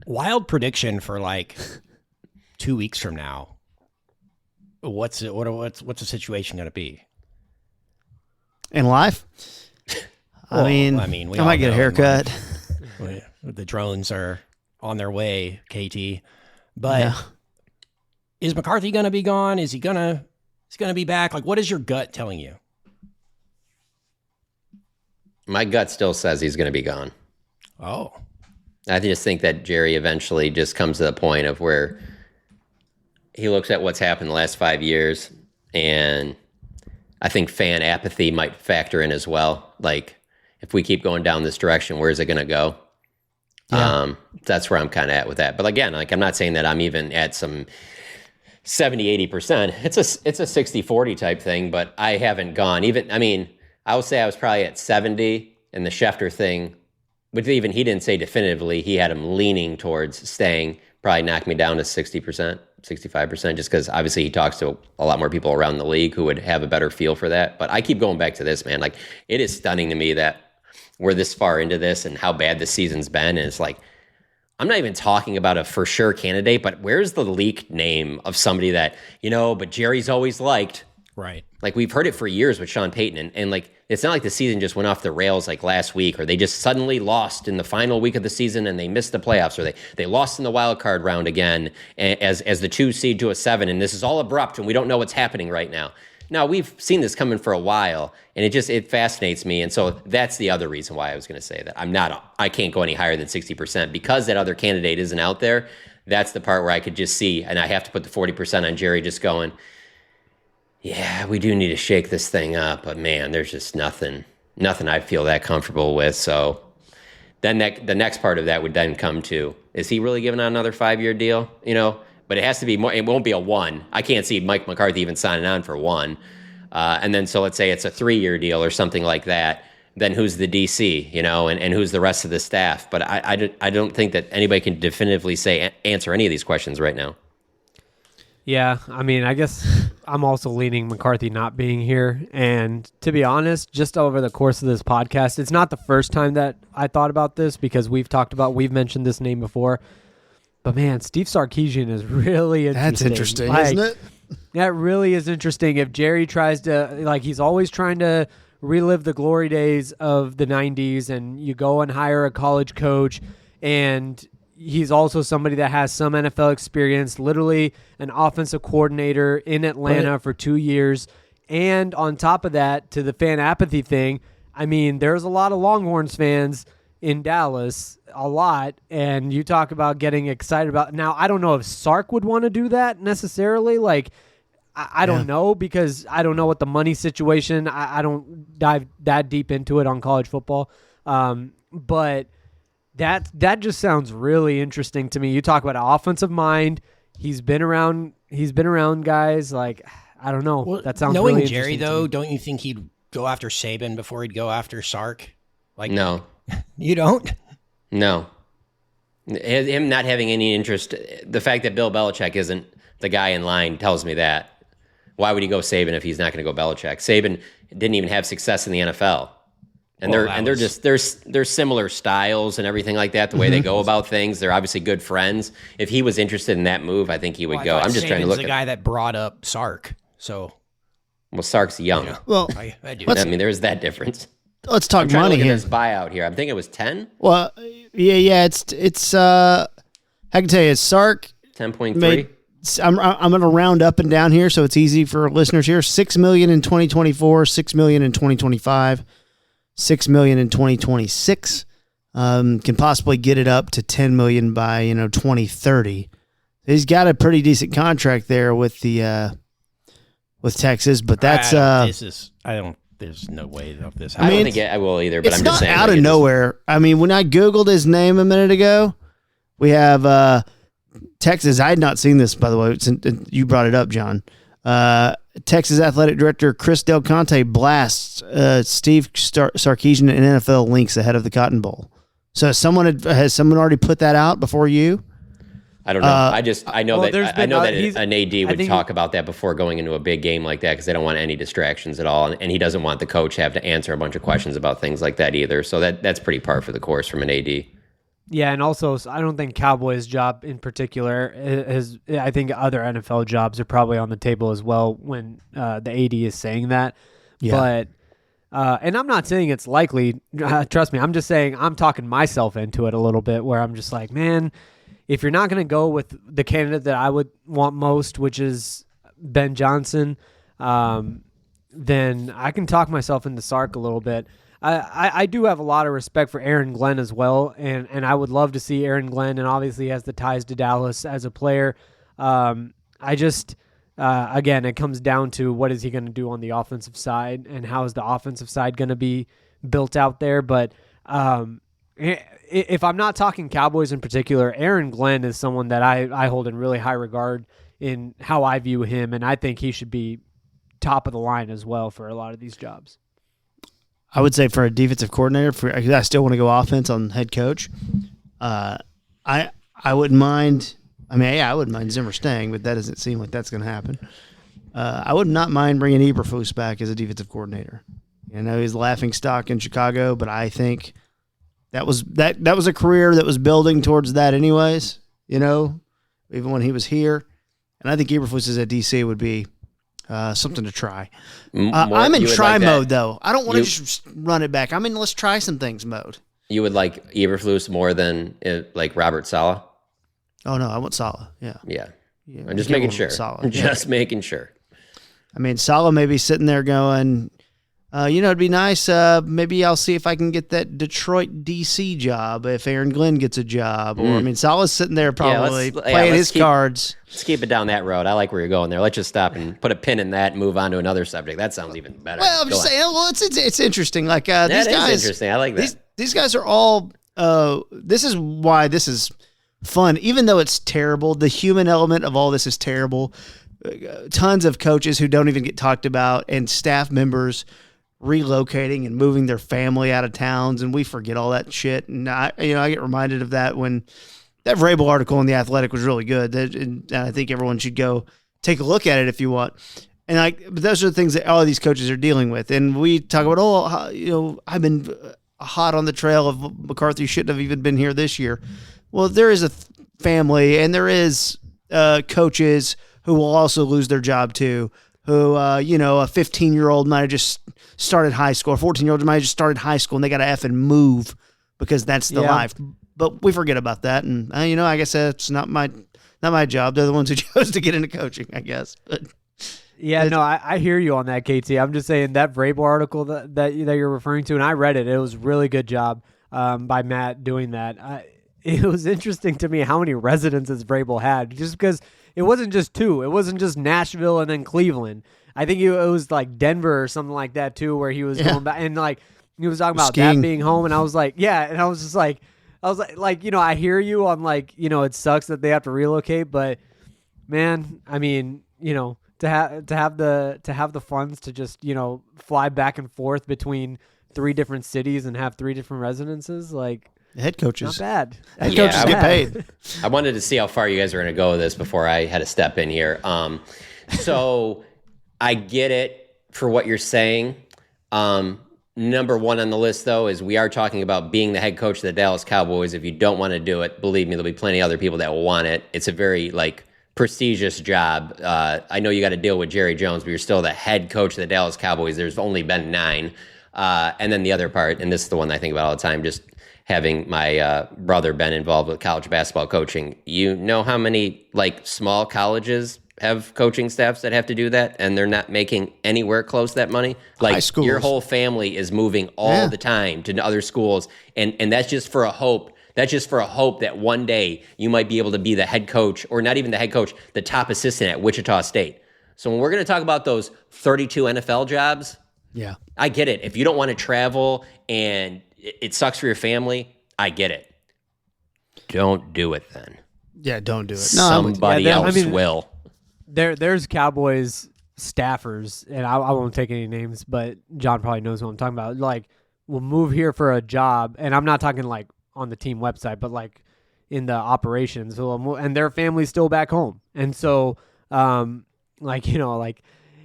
wild prediction for like 2 weeks from now? What's the situation going to be? In life? Well, I might get a haircut. The drones are on their way, KT. But is McCarthy going to be gone? Is he going to be back? Like, what is your gut telling you? My gut still says he's going to be gone. Oh. I just think that Jerry eventually just comes to the point of where he looks at what's happened the last 5 years, and I think fan apathy might factor in as well. Like, if we keep going down this direction, where's it going to go? Yeah. That's where I'm kind of at with that. But again, like, I'm not saying that I'm even at some 70, 80%. It's a 60-40 type thing, but I haven't gone even, I would say I was probably at 70, and the Schefter thing, which even he didn't say definitively, he had him leaning towards staying, probably knocked me down to 60%, 65%, just because obviously he talks to a lot more people around the league who would have a better feel for that. But I keep going back to this, man. Like, it is stunning to me that we're this far into this and how bad this season's been. And it's like, I'm not even talking about a for sure candidate, but where's the leaked name of somebody that, but Jerry's always liked. Right. Like, we've heard it for years with Sean Payton, and like, it's not like the season just went off the rails like last week, or they just suddenly lost in the final week of the season and they missed the playoffs, or they lost in the wild card round again as the 2 seed to a 7, and this is all abrupt and we don't know what's happening right now. Now, we've seen this coming for a while, and it fascinates me, and so that's the other reason why I was going to say that I can't go any higher than 60%, because that other candidate isn't out there. That's the part where I could just see, and I have to put the 40% on Jerry just going, yeah, we do need to shake this thing up, but man, there's just nothing I feel that comfortable with. So then the next part of that would then come to, is he really giving out another 5-year deal? But it has to be more, it won't be a 1. I can't see Mike McCarthy even signing on for 1. And then, so let's say it's a 3-year deal or something like that. Then who's the DC, and who's the rest of the staff? But I don't think that anybody can definitively answer any of these questions right now. Yeah, I guess I'm also leaning McCarthy not being here. And to be honest, just over the course of this podcast, it's not the first time that I thought about this, because we've mentioned this name before. But man, Steve Sarkisian is really interesting. That's interesting, isn't it? That really is interesting. If Jerry tries to, he's always trying to relive the glory days of the 90s, and you go and hire a college coach, and he's also somebody that has some NFL experience, literally an offensive coordinator in Atlanta for 2 years. And on top of that, to the fan apathy thing, there's a lot of Longhorns fans in Dallas, a lot. And you talk about getting excited about, now I don't know if Sark would want to do that necessarily. I don't know, because I don't know what the money situation, I don't dive that deep into it on college football. But that just sounds really interesting to me. You talk about an offensive mind. He's been around guys. I don't know. Well, that sounds knowing really Jerry, interesting. though, don't you think he'd go after Saban before he'd go after Sark? No. You don't? No. Him not having any interest, the fact that Bill Belichick isn't the guy in line tells me that. Why would he go Saban if he's not going to go Belichick? Saban didn't even have success in the NFL. And they're similar styles and everything like that, the way they go about things. They're obviously good friends. If he was interested in that move, I think he would go. I'm just trying to look at the guy that brought up Sark. So, well, Sark's young. Yeah. Well, I do. There's that difference. Let's talk money here. His buyout here. I'm thinking it was 10. Well, yeah. It's. I can tell you, Sark 10.3. I'm going to round up and down here, so it's easy for listeners here. $6 million in 2024, $6 million in 2025, $6 million in 2026. Can possibly get it up to $10 million by 2030. He's got a pretty decent contract there with the with Texas, but that's There's no way of this. I don't think I will either. But it's I'm not just saying, out of nowhere. When I Googled his name a minute ago, we have Texas. I had not seen this, by the way. You brought it up, John. Texas Athletic Director Chris Del Conte blasts Steve Sarkisian in NFL links ahead of the Cotton Bowl. So has someone already put that out before you? I don't know. I know that an AD would talk about that before going into a big game like that because they don't want any distractions at all, and he doesn't want the coach to have to answer a bunch of questions about things like that either. So that's pretty par for the course from an AD. Yeah, and also I don't think Cowboys' job in particular is. I think other NFL jobs are probably on the table as well when the AD is saying that. Yeah. But and I'm not saying it's likely. Trust me, I'm just saying I'm talking myself into it a little bit where I'm just like, man, if you're not going to go with the candidate that I would want most, which is Ben Johnson, then I can talk myself into Sark a little bit. I do have a lot of respect for Aaron Glenn as well, and I would love to see Aaron Glenn, and obviously he has the ties to Dallas as a player. Again, it comes down to what is he going to do on the offensive side, and how is the offensive side going to be built out there. But if I'm not talking Cowboys in particular, Aaron Glenn is someone that I hold in really high regard in how I view him, and I think he should be top of the line as well for a lot of these jobs. I would say for a defensive coordinator, I still want to go offense on head coach. I wouldn't mind. I mean, yeah, I wouldn't mind Zimmer staying, but that doesn't seem like that's going to happen. I would not mind bringing Eberflus back as a defensive coordinator. I know he's laughing stock in Chicago, but I think that was a career that was building towards that anyways. Even when he was here, and I think Eberflus as a DC would be something to try. I'm in try mode, though. I don't want to just run it back. I'm in let's try some things mode. You would like Eberflus more than like Robert Saleh? Oh, no, I want Saleh. Yeah. I'm just making sure. Making sure. I mean, Saleh may be sitting there going, it'd be nice. Maybe I'll see if I can get that Detroit DC job if Aaron Glenn gets a job. Or, Saleh's sitting there probably playing his cards. Let's keep it down that road. I like where you're going there. Let's just stop and put a pin in that and move on to another subject. That sounds even better. Well, I'm just saying, it's interesting. Like, these guys. Is interesting. I like that. These guys are all, this is why this is fun. Even though it's terrible, the human element of all this is terrible. Tons of coaches who don't even get talked about and staff members relocating and moving their family out of towns, and we forget all that shit. And I get reminded of that when that Vrabel article in The Athletic was really good. And I think everyone should go take a look at it if you want. And but those are the things that all of these coaches are dealing with. And we talk about, I've been hot on the trail of McCarthy shouldn't have even been here this year. Well, there is a family, and there is coaches who will also lose their job too. Who, a 15-year-old might have just started high school, a 14-year-old might have just started high school, and they got to effing move because that's the life. But we forget about that, and I guess that's not my job. They're the ones who chose to get into coaching, I guess. But I hear you on that, KT. I'm just saying that Vrabel article that you're referring to, and I read it. It was a really good job by Matt doing that. It was interesting to me how many residences Vrabel had, just because it wasn't just two. It wasn't just Nashville and then Cleveland. I think it was like Denver or something like that too, where he was going back and like he was talking about skiing. That being home, and I was like, and I was just like, I hear you on like, it sucks that they have to relocate, but man, I mean, to have the funds to just fly back and forth between 3 different cities and have 3 different residences, like. Head coaches. Not bad. Head coaches get paid. I wanted to see how far you guys are going to go with this before I had to step in here. So I get it for what you're saying. Number one on the list, though, is we are talking about being the head coach of the Dallas Cowboys. If you don't want to do it, believe me, there'll be plenty of other people that will want it. It's a very, prestigious job. I know you got to deal with Jerry Jones, but you're still the head coach of the Dallas Cowboys. There's only been 9. And then the other part, and this is the one I think about all the time, just having my brother been involved with college basketball coaching. You know how many small colleges have coaching staffs that have to do that, and they're not making anywhere close that money? Your whole family is moving all the time to other schools, and that's just for a hope. That's just for a hope that one day you might be able to be the head coach, or not even the head coach, the top assistant at Wichita State. So when we're going to talk about those 32 NFL jobs, I get it. If you don't want to travel and it sucks for your family, I get it. Don't do it then. Yeah, don't do it. Somebody else will. There's Cowboys staffers, and I won't take any names, but John probably knows what I'm talking about. We'll move here for a job, and I'm not talking on the team website, but in the operations, and their family's still back home. And so, like, you know, like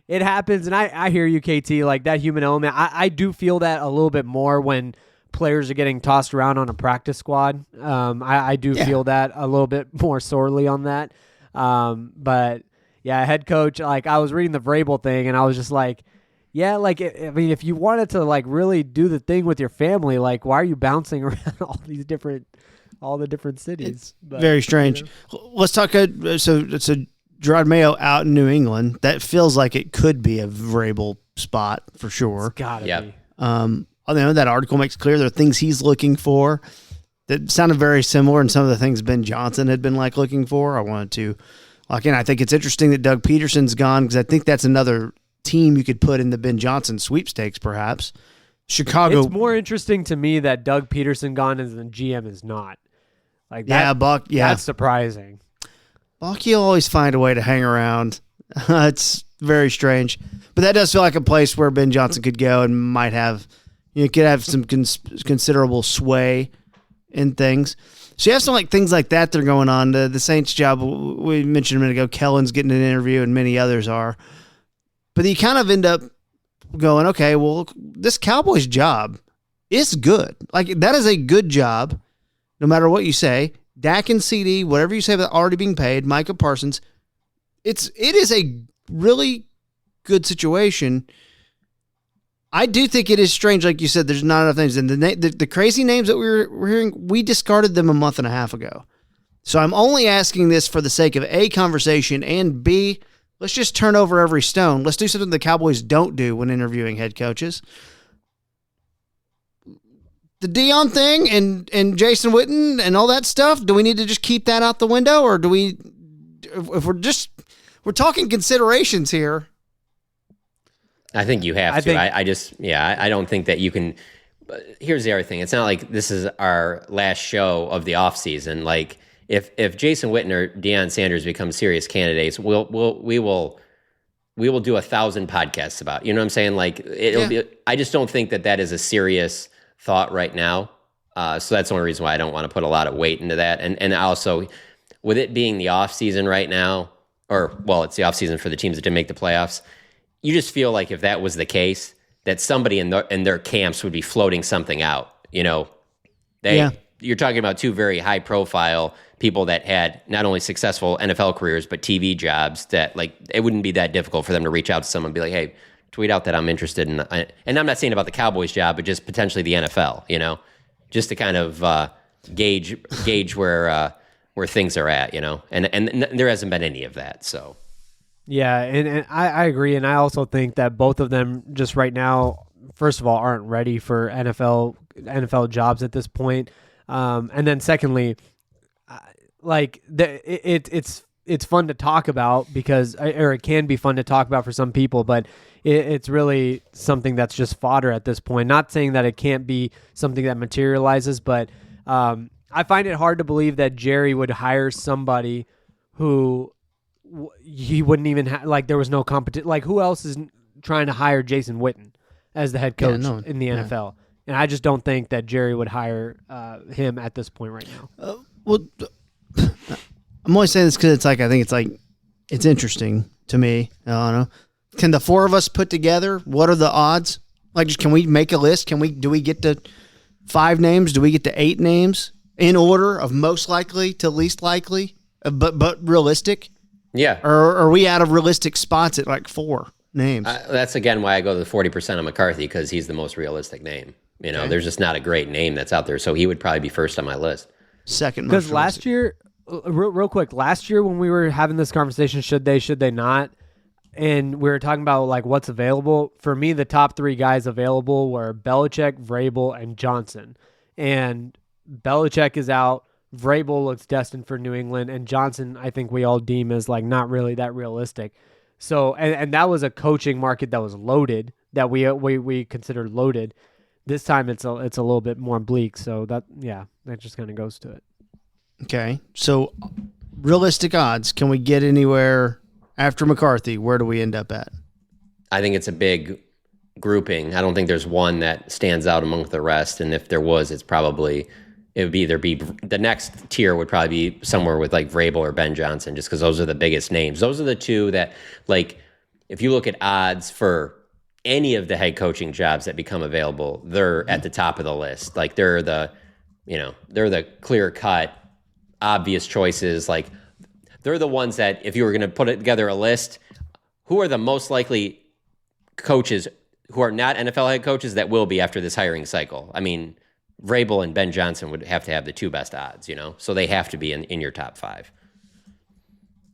it happens. And I hear you, KT, like that human element. I do feel that a little bit more when players are getting tossed around on a practice squad. I do feel that a little bit more sorely on that. But yeah, head coach, like I was reading the Vrabel thing and I was just like, yeah, like, I mean, if you wanted to like really do the thing with your family, like why are you bouncing around all the different cities? But, very strange. You know. Let's talk. So Gerard Mayo out in New England. That feels like it could be a Vrabel spot for sure. It's gotta be. I know that article makes clear there are things he's looking for that sounded very similar, and some of the things Ben Johnson had been like looking for. I wanted to, again, I think it's interesting that Doug Peterson's gone because I think that's another team you could put in the Ben Johnson sweepstakes, perhaps. Chicago. It's more interesting to me that Doug Peterson gone and the GM is not. Like that, yeah, Buck. Yeah, that's surprising. Buck, you'll always find a way to hang around. It's very strange, but that does feel like a place where Ben Johnson could go and might have, you know, could have some considerable sway in things. So you have some like things like that that are going on. The Saints job we mentioned a minute ago. Kellen's getting an interview, and many others are. But you kind of end up going, okay, well, this Cowboys job is good. Like that is a good job, no matter what you say. Dak and CD, whatever you say about already being paid, Micah Parsons, it is a really good situation. I do think it is strange, like you said, there's not enough names. And the crazy names that we're hearing, we discarded them a month and a half ago. So I'm only asking this for the sake of A, conversation, and B, let's just turn over every stone. Let's do something the Cowboys don't do when interviewing head coaches. The Dion thing and Jason Witten and all that stuff, do we need to just keep that out the window, or do we, if we're talking considerations here? I think you have to. I don't think that you can. But here's the other thing. It's not like this is our last show of the offseason. Like if Jason Witten or Deion Sanders become serious candidates, we will do 1,000 podcasts about. You know what I'm saying? Like it'll be. I just don't think that is a serious thought right now. So that's the only reason why I don't want to put a lot of weight into that. And also, with it being the offseason right now, it's the offseason for the teams that didn't make the playoffs. You just feel like if that was the case, that somebody in their camps would be floating something out. You know, you're talking about two very high profile people that had not only successful NFL careers, but TV jobs that like, it wouldn't be that difficult for them to reach out to someone and be like, hey, tweet out that I'm interested in, and I'm not saying about the Cowboys job, but just potentially the NFL, you know, just to kind of gauge where things are at, you know, and there hasn't been any of that. So. Yeah, and I agree, and I also think that both of them just right now, first of all, aren't ready for NFL jobs at this point, and then secondly, like it's fun to talk about because, or it can be fun to talk about for some people, but it's really something that's just fodder at this point. Not saying that it can't be something that materializes, but I find it hard to believe that Jerry would hire somebody who he wouldn't even like there was no competition. Like who else is trying to hire Jason Witten as the head coach in the NFL? And I just don't think that Jerry would hire him at this point right now. I'm only saying this because I think it's interesting to me. I don't know. Can the four of us put together? What are the odds? Like, can we make a list? Do we get to 5 names? Do we get to 8 names in order of most likely to least likely, but realistic? Yeah. Or are we out of realistic spots at like 4 names? That's again why I go to the 40% of McCarthy, because he's the most realistic name. You know, There's just not a great name that's out there, so he would probably be first on my list. Second most. Because last year, real quick, last year when we were having this conversation, should they not, and we were talking about like what's available. For me, the top 3 guys available were Belichick, Vrabel, and Johnson. And Belichick is out. Vrabel looks destined for New England, and Johnson, I think we all deem as like not really that realistic. So, and that was a coaching market that was loaded, that we considered loaded. This time it's a little bit more bleak. So that just kind of goes to it. Okay, so realistic odds. Can we get anywhere after McCarthy? Where do we end up at? I think it's a big grouping. I don't think there's one that stands out among the rest, and if there was, it's probably it would either be the next tier would probably be somewhere with like Vrabel or Ben Johnson, just because those are the biggest names. Those are the two that, like, if you look at odds for any of the head coaching jobs that become available, they're at the top of the list. Like they're the clear cut, obvious choices. Like they're the ones that if you were going to put it together a list, who are the most likely coaches who are not NFL head coaches that will be after this hiring cycle? I mean, Vrabel and Ben Johnson would have to have the two best odds, so they have to be in your top 5.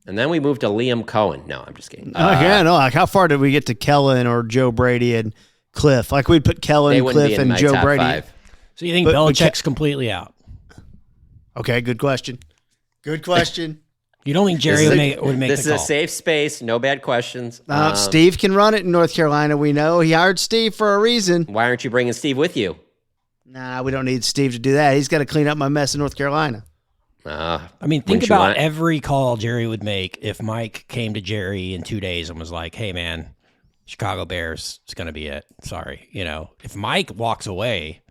And then we moved to Liam Cohen. No, I'm just kidding. Like how far did we get to Kellen or Joe Brady and Cliff? Like we'd put Kellen, Cliff, and Joe Brady. 5. So you think Belichick's completely out? Okay, good question. Good question. You don't think Jerry would make the call? This is a safe space. No bad questions. Steve can run it in North Carolina. We know he hired Steve for a reason. Why aren't you bringing Steve with you? Nah, we don't need Steve to do that. He's got to clean up my mess in North Carolina. I mean, think about every call Jerry would make if Mike came to Jerry in 2 days and was like, hey, man, Chicago Bears is going to be it. Sorry. If Mike walks away,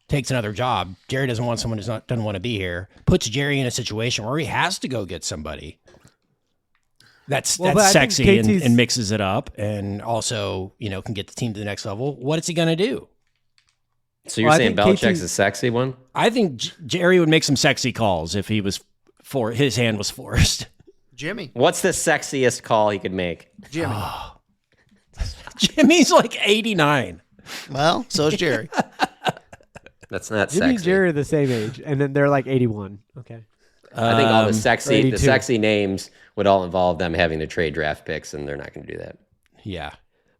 takes another job, Jerry doesn't want someone who doesn't want to be here, puts Jerry in a situation where he has to go get somebody that's sexy and mixes it up and also, can get the team to the next level. What is he going to do? So you're saying Belichick's a sexy one? I think Jerry would make some sexy calls if his hand was forced. Jimmy. What's the sexiest call he could make? Jimmy. Jimmy's like 89. Well, so is Jerry. That's not Jimmy sexy. and Jerry are the same age, and then they're like 81. Okay. I think all the sexy names would all involve them having to trade draft picks, and they're not going to do that. Yeah.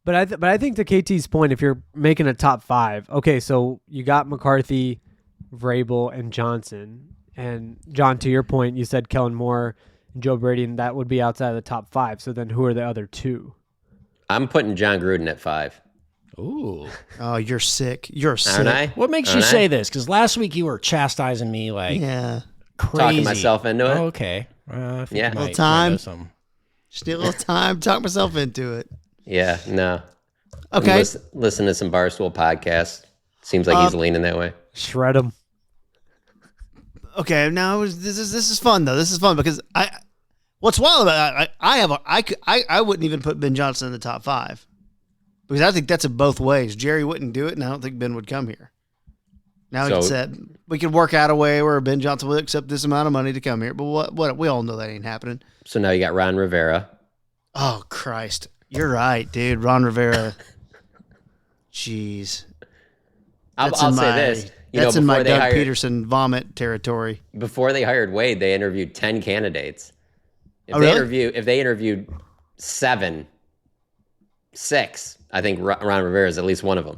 But I think to KT's point, if you're making a top 5, okay, so you got McCarthy, Vrabel, and Johnson. And John, to your point, you said Kellen Moore and Joe Brady, and that would be outside of the top 5. So then who are the other 2? I'm putting John Gruden at 5. Ooh. Oh, you're sick. You're sick. Aren't I? What makes you say this? Because last week you were chastising me like crazy. Talking myself into it. Oh, okay. A little time. Just need a little time. Talk myself into it. Yeah, no. Okay. Listen to some Barstool podcasts. Seems like he's leaning that way. Shred him. Okay, now this is fun though. This is fun because what's wild about I wouldn't even put Ben Johnson in the top 5 because I think that's a both ways. Jerry wouldn't do it, and I don't think Ben would come here. Now he said we could work out a way where Ben Johnson will accept this amount of money to come here, but what we all know that ain't happening. So now you got Ron Rivera. Oh Christ. You're right, dude. Ron Rivera. Jeez. I'll say this. That's in my Doug Peterson vomit territory. Before they hired Wade, they interviewed 10 candidates. If they interviewed 6, I think Ron Rivera is at least one of them.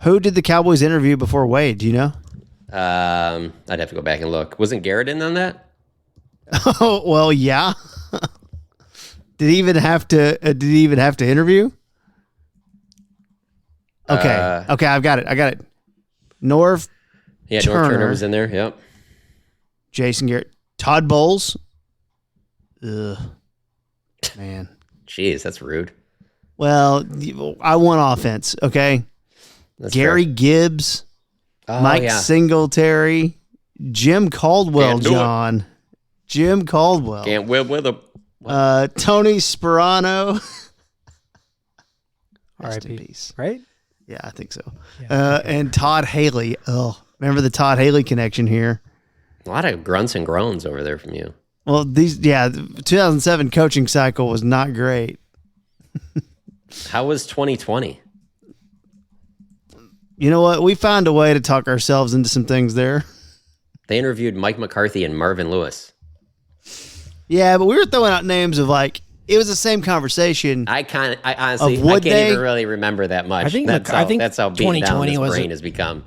Who did the Cowboys interview before Wade? Do you know? I'd have to go back and look. Wasn't Garrett in on that? Oh, well, yeah. Did he even have to interview? Okay. Okay, I've got it. Norv Turner was in there. Yep. Jason Garrett. Todd Bowles. Ugh. Man. Jeez, that's rude. Well, I want offense, okay? That's Gary fair. Gibbs. Mike Singletary. Jim Caldwell, John. Jim Caldwell. Can't whip with him. Tony Sperano. Rest in peace. Right? Yeah, I think so. Yeah, and Todd Haley. Oh, remember the Todd Haley connection here? A lot of grunts and groans over there from you. Well, the 2007 coaching cycle was not great. How was 2020? You know what? We found a way to talk ourselves into some things there. They interviewed Mike McCarthy and Marvin Lewis. Yeah, but we were throwing out names of like, it was the same conversation. I honestly can't even really remember that much. I think that's how beaten down this brain has become.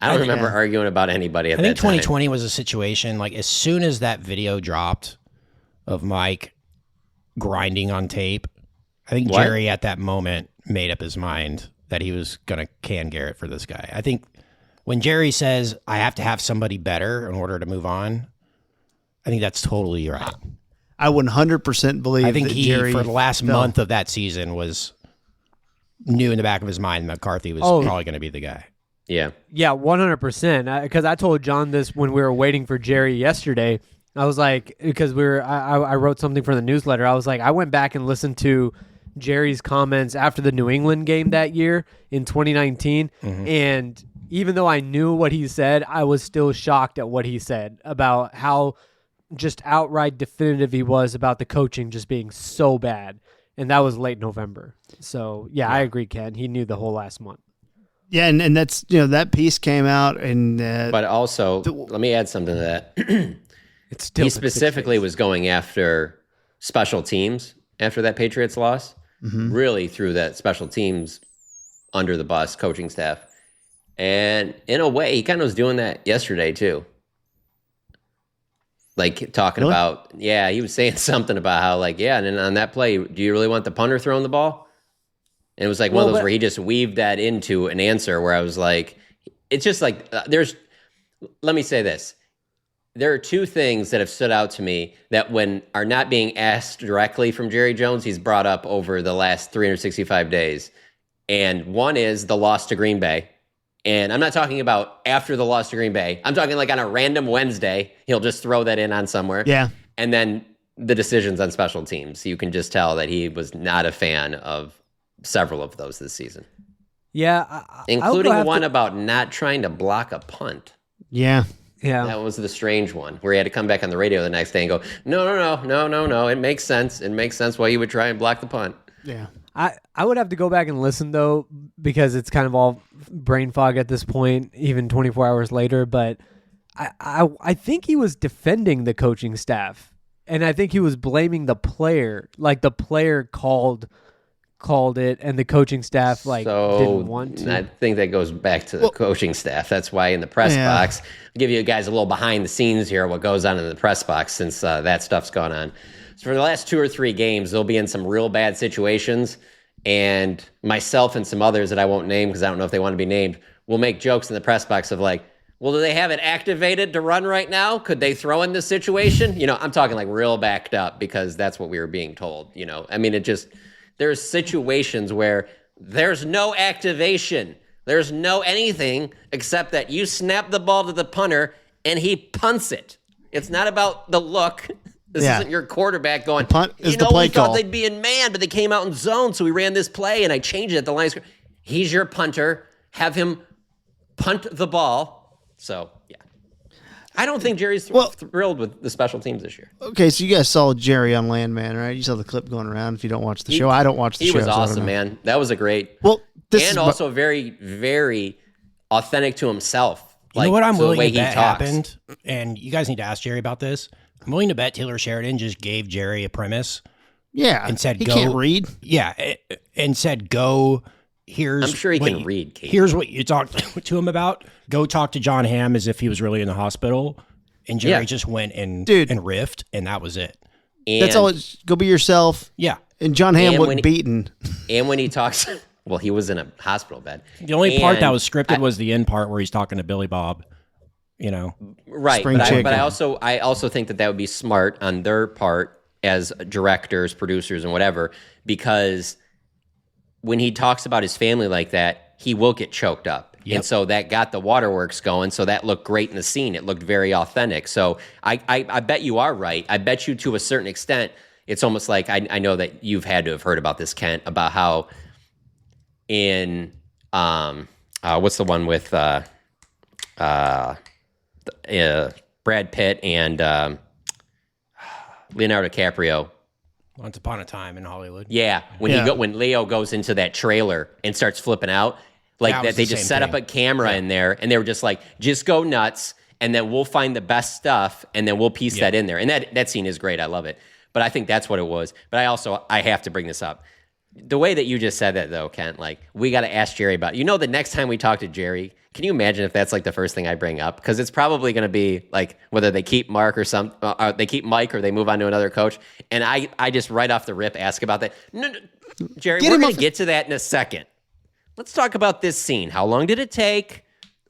I don't remember arguing about anybody at that time. I think 2020 was a situation, like as soon as that video dropped of Mike grinding on tape, I think Jerry at that moment made up his mind that he was going to can Garrett for this guy. I think when Jerry says, I have to have somebody better in order to move on, I think that's totally right. I 100% believe. I think Jerry for the last month of that season, knew in the back of his mind McCarthy was probably going to be the guy. Yeah. Yeah, 100%. Because I told John this when we were waiting for Jerry yesterday. I was like, because I wrote something for the newsletter. I was like, I went back and listened to Jerry's comments after the New England game that year in 2019. And even though I knew what he said, I was still shocked at what he said about how just outright definitive he was about the coaching just being so bad. And that was late November. So, yeah, I agree, Ken. He knew the whole last month. Yeah, and that's, that piece came out. And but also, let me add something to that. He specifically was going after special teams after that Patriots loss. Really threw that special teams under the bus, coaching staff. And in a way, he kind of was doing that yesterday too. Like talking about, he was saying something about how and then on that play, do you really want the punter throwing the ball? And it was like one of those where he just weaved that into an answer where I was like, it's just like, let me say this. There are two things that have stood out to me that when are not being asked directly from Jerry Jones, he's brought up over the last 365 days. And one is the loss to Green Bay. And I'm not talking about after the loss to Green Bay. I'm talking like on a random Wednesday, he'll just throw that in on somewhere. Yeah. And then the decisions on special teams. You can just tell that he was not a fan of several of those this season. Yeah. Including one about not trying to block a punt. Yeah. Yeah. That was the strange one where he had to come back on the radio the next day and go, no. It makes sense. It makes sense why you would try and block the punt. Yeah. I would have to go back and listen, though, because it's kind of all brain fog at this point, even 24 hours later. But I think he was defending the coaching staff, and I think he was blaming the player. Like, the player called it, and the coaching staff didn't want to. I think that goes back to the coaching staff. That's why in the press box, I'll give you guys a little behind the scenes here, what goes on in the press box since that stuff's gone on. So for the last 2 or 3 games, they'll be in some real bad situations, and myself and some others that I won't name because I don't know if they want to be named will make jokes in the press box of like, well, do they have it activated to run right now? Could they throw in this situation? I'm talking like real backed up because that's what we were being told. I mean, there's situations where there's no activation. There's no anything except that you snap the ball to the punter and he punts it. It's not about the look. This isn't your quarterback going, punt is the play we thought call. they'd be in man, but they came out in zone, so we ran this play, and I changed it at the line. He's your punter. Have him punt the ball. So, yeah. I don't think Jerry's thrilled with the special teams this year. Okay, so you guys saw Jerry on Landman, right? You saw the clip going around if you don't watch the show. I don't watch the show. He was awesome, man. That was a great. And also very, very authentic to himself. You know what I'm willing to bet happened? And you guys need to ask Jerry about this. I'm willing to bet Taylor Sheridan just gave Jerry a premise. Yeah. And said, he can't read. Yeah. And said, go, here's. I'm sure he can read, Kate. Here's what you talked to him about. Go talk to John Hamm as if he was really in the hospital. And Jerry just went and riffed, and that was it. And that's all. Go be yourself. Yeah. And John Hamm looked beaten. And when he talks, well, he was in a hospital bed. The only part that was scripted was the end part where he's talking to Billy Bob. Right. But I also think that would be smart on their part as directors, producers, and whatever, because when he talks about his family like that, he will get choked up. Yep. And so that got the waterworks going. So that looked great in the scene. It looked very authentic. So I bet you are right. I bet you to a certain extent, it's almost like I know that you've had to have heard about this, Kent, about how in what's the one with Brad Pitt and Leonardo DiCaprio. Once Upon a Time in Hollywood. Yeah, when Leo goes into that trailer and starts flipping out, like that they just set up a camera in there, and they were just like, just go nuts, and then we'll find the best stuff, and then we'll piece that in there. And that scene is great. I love it. But I think that's what it was. But I have to bring this up. The way that you just said that, though, Kent, like, we got to ask Jerry about it. The next time we talk to Jerry, can you imagine if that's like the first thing I bring up? Because it's probably going to be like whether they keep Mark or they keep Mike or they move on to another coach. And I just right off the rip ask about that. No, Jerry, we're going to get to that in a second. Let's talk about this scene. How long did it take?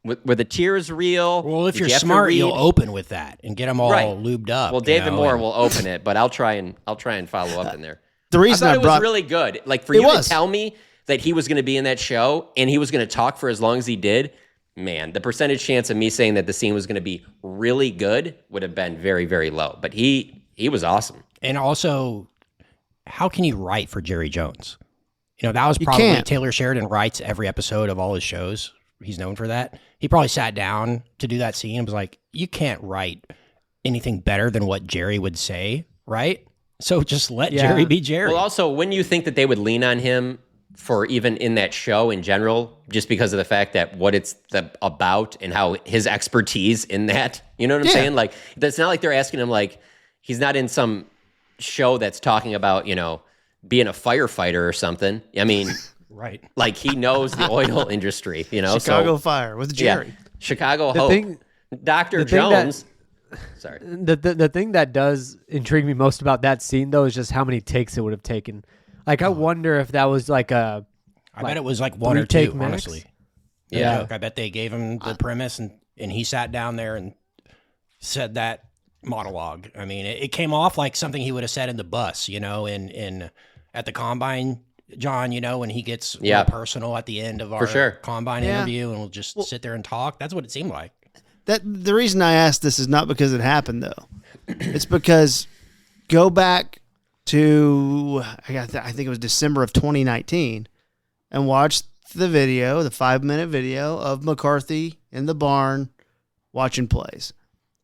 Were the tears real? Well, if you're smart, you'll open with that and get them all lubed up. Well, David Moore will open it, but I'll try and follow up in there. The reason I thought it was really good. Like for you to tell me that he was going to be in that show and he was going to talk for as long as he did, man, the percentage chance of me saying that the scene was going to be really good would have been very, very low. But he was awesome. And also, how can you write for Jerry Jones? That was probably Taylor Sheridan writes every episode of all his shows. He's known for that. He probably sat down to do that scene and was like, you can't write anything better than what Jerry would say, right? So just let Jerry be Jerry. Well, also, wouldn't you think that they would lean on him for even in that show in general, just because of the fact that what it's about and how his expertise in that, you know what I'm saying? Like, it's not like they're asking him, like, he's not in some show that's talking about, being a firefighter or something. I mean, right. Like, he knows the oil industry, Chicago Fire with Jerry. Yeah, Chicago Hope. Dr. Jones. Sorry. The thing that does intrigue me most about that scene, though, is just how many takes it would have taken. Like, I wonder if that was like a... I bet it was like one or two, max? honestly. Yeah. I bet they gave him the premise, and he sat down there and said that monologue. I mean, it came off like something he would have said in the bus, in at the combine, John, when he gets real personal at the end of our combine interview, and we'll just sit there and talk. That's what it seemed like. The reason I asked this is not because it happened, though. It's because go back to, I think it was December of 2019, and watch the 5-minute video of McCarthy in the barn watching plays.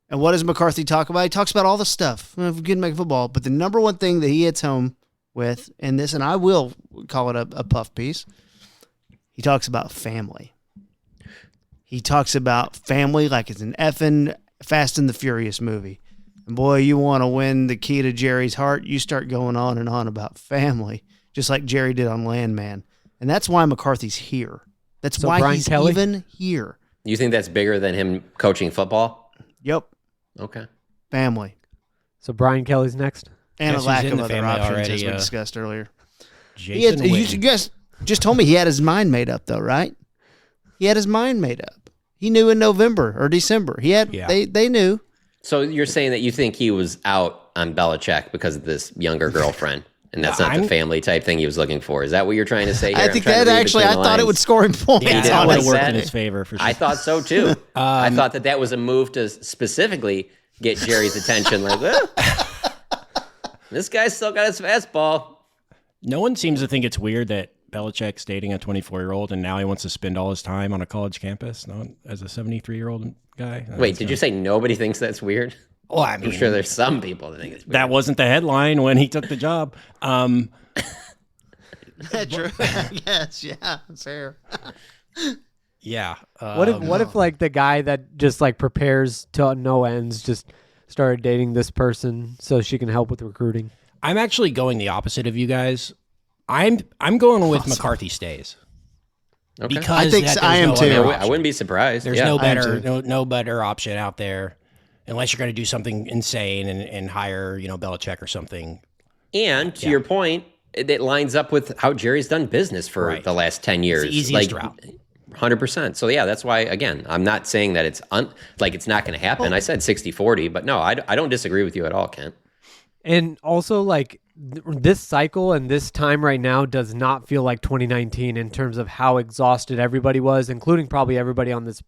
And what does McCarthy talk about? He talks about all the stuff. Good to make football. But the number one thing that he hits home with in this, and I will call it a puff piece, he talks about family. He talks about family like it's an effing Fast and the Furious movie. And boy, you want to win the key to Jerry's heart, you start going on and on about family, just like Jerry did on Landman. And that's why McCarthy's here. That's why Brian he's Kelly? Even here. You think that's bigger than him coaching football? Yep. Okay. Family. So Brian Kelly's next? And a lack of other options, already, as we discussed earlier. You guys just told me he had his mind made up, though, right? He had his mind made up. He knew in November or December. They knew. So you're saying that you think he was out on Belichick because of this younger girlfriend, and that's not the family type thing he was looking for. Is that what you're trying to say here? I think that actually, I thought it would score him points. Yeah, that would have worked in his favor for sure. I thought so too. I thought that was a move to specifically get Jerry's attention. Like, well, this guy's still got his fastball. No one seems to think it's weird that Belichick's dating a 24-year-old, and now he wants to spend all his time on a college campus, not as a 73-year-old guy. Wait, did you say nobody thinks that's weird? Well, I mean, I'm sure there's some people that think it's weird. That wasn't the headline when he took the job. True. Yes, yeah, fair. Yeah. What if like the guy that just like prepares to no ends just started dating this person so she can help with recruiting? I'm actually going the opposite of you guys. I'm going with McCarthy stays. Okay. Because I think I am too. I wouldn't be surprised. There's no better option out there unless you're going to do something insane and hire, Belichick or something. And to your point, it lines up with how Jerry's done business for the last 10 years. It's the easiest route. 100%. So yeah, that's why, again, I'm not saying that it's it's not going to happen. I said 60-40, but no, I don't disagree with you at all, Kent. And also, like, this cycle and this time right now does not feel like 2019 in terms of how exhausted everybody was, including probably everybody on this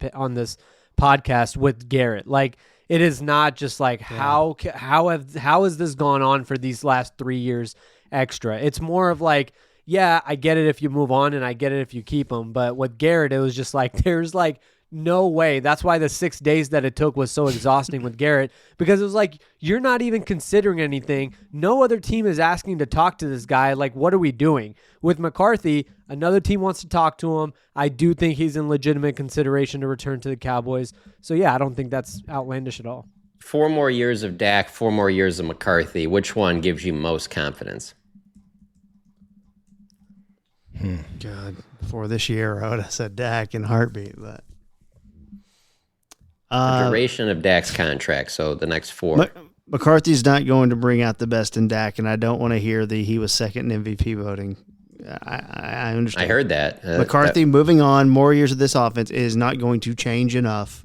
podcast with Garrett. Like, it is not just like how has this gone on for these last 3 years extra? It's more of like, yeah, I get it if you move on and I get it if you keep him. But with Garrett, it was just like there's like no way. That's why the 6 days that it took was so exhausting with Garrett, because it was like, you're not even considering anything. No other team is asking to talk to this guy. Like, what are we doing? With McCarthy, another team wants to talk to him. I do think he's in legitimate consideration to return to the Cowboys. So, yeah, I don't think that's outlandish at all. 4 more years of Dak, 4 more years of McCarthy. Which one gives you most confidence? God, before this year, I would have said Dak in a heartbeat, but the duration of Dak's contract, so the next 4. McCarthy's not going to bring out the best in Dak, and I don't want to hear he was second in MVP voting. I understand. I heard that. McCarthy moving on, more years of this offense is not going to change enough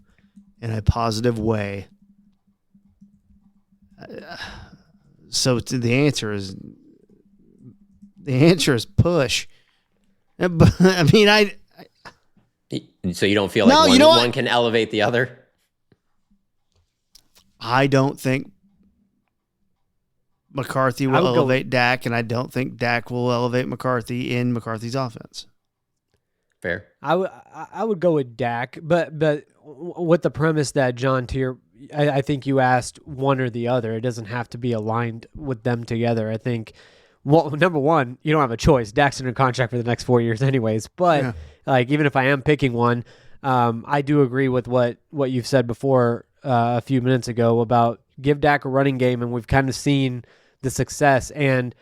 in a positive way. So the answer is push. I mean, So you don't feel like one can elevate the other? I don't think McCarthy will elevate Dak, and I don't think Dak will elevate McCarthy in McCarthy's offense. Fair. I would go with Dak, but with the premise that, John, I think you asked one or the other. It doesn't have to be aligned with them together. I think, well, number one, you don't have a choice. Dak's under contract for the next 4 years anyways. But like, even if I am picking one, I do agree with what you've said before a few minutes ago about give Dak a running game, and we've kind of seen the success. And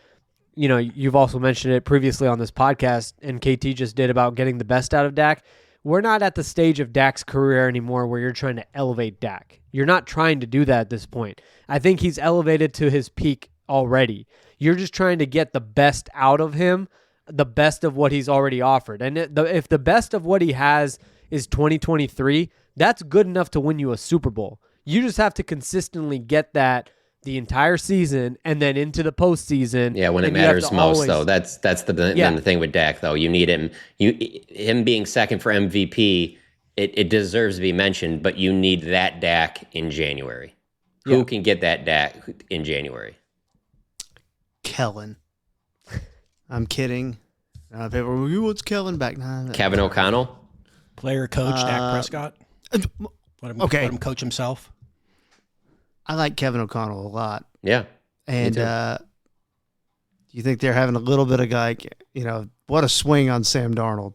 you know, you've also mentioned it previously on this podcast, and KT just did, about getting the best out of Dak. We're not at the stage of Dak's career anymore where you're trying to elevate Dak. You're not trying to do that at this point. I think he's elevated to his peak already. You're just trying to get the best out of him, the best of what he's already offered. And if the best of what he has is 2023, that's good enough to win you a Super Bowl. You just have to consistently get that the entire season and then into the postseason. Yeah, when it matters most, though. That's the thing with Dak, though. You need him. Him being second for MVP, it deserves to be mentioned, but you need that Dak in January. Who can get that Dak in January? Kellen. I'm kidding. What's Kellen back now? Kevin O'Connell? Player coach Dak Prescott? Let him coach himself. I like Kevin O'Connell a lot. Yeah. And you think they're having a little bit of what a swing on Sam Darnold.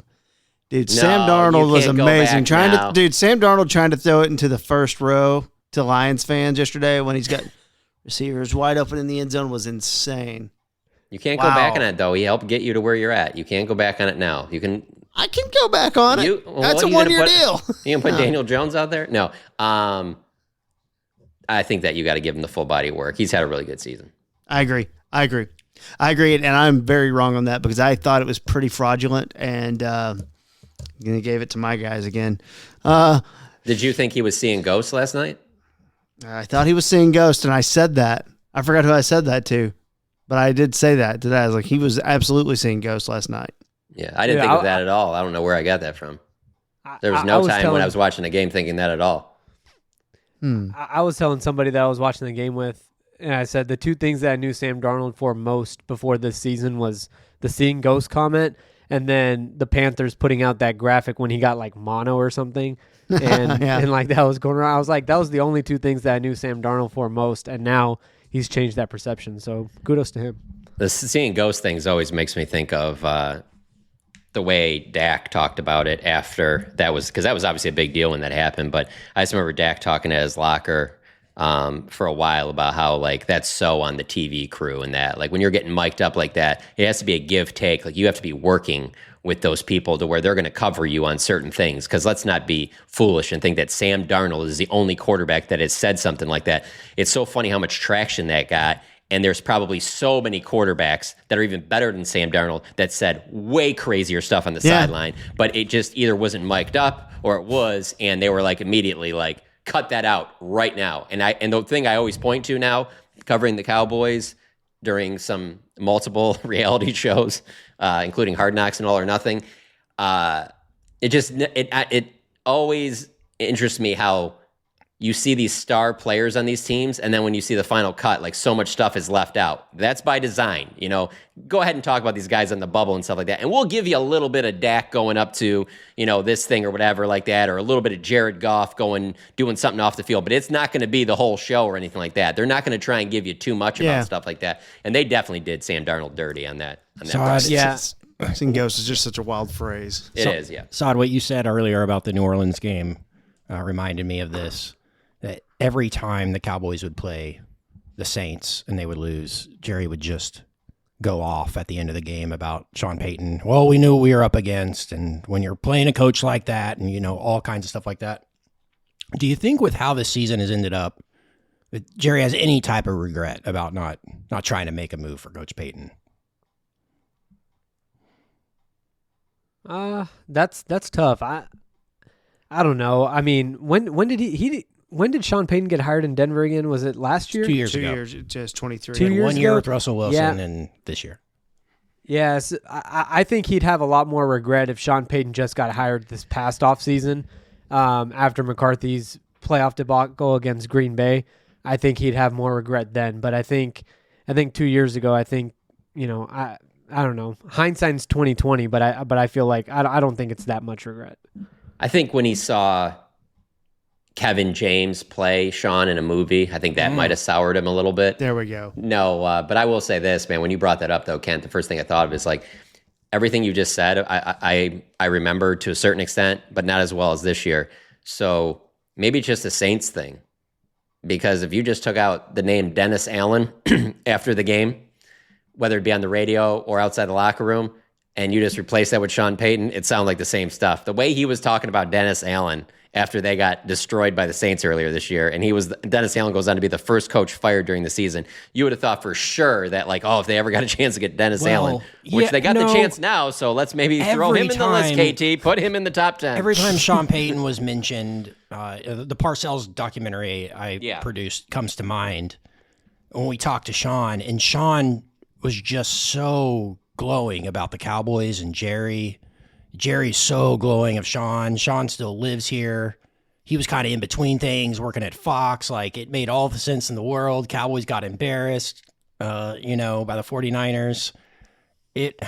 Dude, Sam Darnold was amazing. Sam Darnold trying to throw it into the first row to Lions fans yesterday when he's got receivers wide open in the end zone was insane. You can't go back on it, though. He helped get you to where you're at. You can't go back on it now. I can go back on it. That's a one-year deal. You can put Daniel Jones out there? No. I think that you got to give him the full body work. He's had a really good season. I agree. And I'm very wrong on that because I thought it was pretty fraudulent, and gave it to my guys again. Did you think he was seeing ghosts last night? I thought he was seeing ghosts, and I said that. I forgot who I said that to, but I did say that today. I was like, he was absolutely seeing ghosts last night. Yeah, I didn't think of that at all. I don't know where I got that from. There was no time when I was watching the game thinking that at all. I was telling somebody that I was watching the game with, and I said the two things that I knew Sam Darnold for most before this season was the seeing ghost comment, and then the Panthers putting out that graphic when he got like mono or something, and and like that was going around. I was like, that was the only two things that I knew Sam Darnold for most, and now he's changed that perception. So kudos to him. The seeing ghost things always makes me think of the way Dak talked about it after that was, because that was obviously a big deal when that happened. But I just remember Dak talking at his locker for a while about how like that's so on the TV crew, and that like when you're getting mic'd up like that, it has to be a give take. Like you have to be working with those people to where they're going to cover you on certain things. Because let's not be foolish and think that Sam Darnold is the only quarterback that has said something like that. It's so funny how much traction that got. And there's probably so many quarterbacks that are even better than Sam Darnold that said way crazier stuff on the sideline, but it just either wasn't mic'd up or it was, and they were like immediately like, cut that out right now. And the thing I always point to now, covering the Cowboys during some multiple reality shows, including Hard Knocks and All or Nothing, it always interests me how you see these star players on these teams, and then when you see the final cut, like so much stuff is left out. That's by design. You know, go ahead and talk about these guys on the bubble and stuff like that, and we'll give you a little bit of Dak going up to, you know, this thing or whatever like that, or a little bit of Jared Goff doing something off the field, but it's not going to be the whole show or anything like that. They're not going to try and give you too much about stuff like that, and they definitely did Sam Darnold dirty on that. Seeing ghosts is just such a wild phrase. It is. Saad, what you said earlier about the New Orleans game reminded me of this. That every time the Cowboys would play the Saints and they would lose, Jerry would just go off at the end of the game about Sean Payton. Well, we knew what we were up against, and when you're playing a coach like that, and you know all kinds of stuff like that. Do you think with how the season has ended up, that Jerry has any type of regret about not trying to make a move for Coach Payton? That's tough. I don't know. I mean, when did when did Sean Payton get hired in Denver again? Was it last year? 2 years ago. 2 years, just 23. 2 years 1 year ago? with Russell Wilson and this year. Yes, I think he'd have a lot more regret if Sean Payton just got hired this past offseason after McCarthy's playoff debacle against Green Bay. I think he'd have more regret then. But I think 2 years ago, I don't know. Hindsight's 2020, but I feel like I don't think it's that much regret. I think when he saw Kevin James play Sean in a movie, I think that might have soured him a little bit. There we go. No, but I will say this, man. When you brought that up, though, Kent, the first thing I thought of is like everything you just said. I remember to a certain extent, but not as well as this year. So maybe it's just a Saints thing, because if you just took out the name Dennis Allen after the game, whether it be on the radio or outside the locker room, and you just replace that with Sean Payton, it sounded like the same stuff. The way he was talking about Dennis Allen after they got destroyed by the Saints earlier this year, and Dennis Allen goes on to be the first coach fired during the season, you would have thought for sure that, like, if they ever got a chance to get Dennis Allen, which they got the chance now, so let's maybe throw him in the list, KT, put him in the top 10. Every time Sean Payton was mentioned, the Parcells documentary I produced comes to mind when we talked to Sean, and Sean was just so glowing about the Cowboys and Jerry. Jerry's so glowing of Sean. Sean still lives here. He was kind of in between things, working at Fox. Like, it made all the sense in the world. Cowboys got embarrassed, by the 49ers. It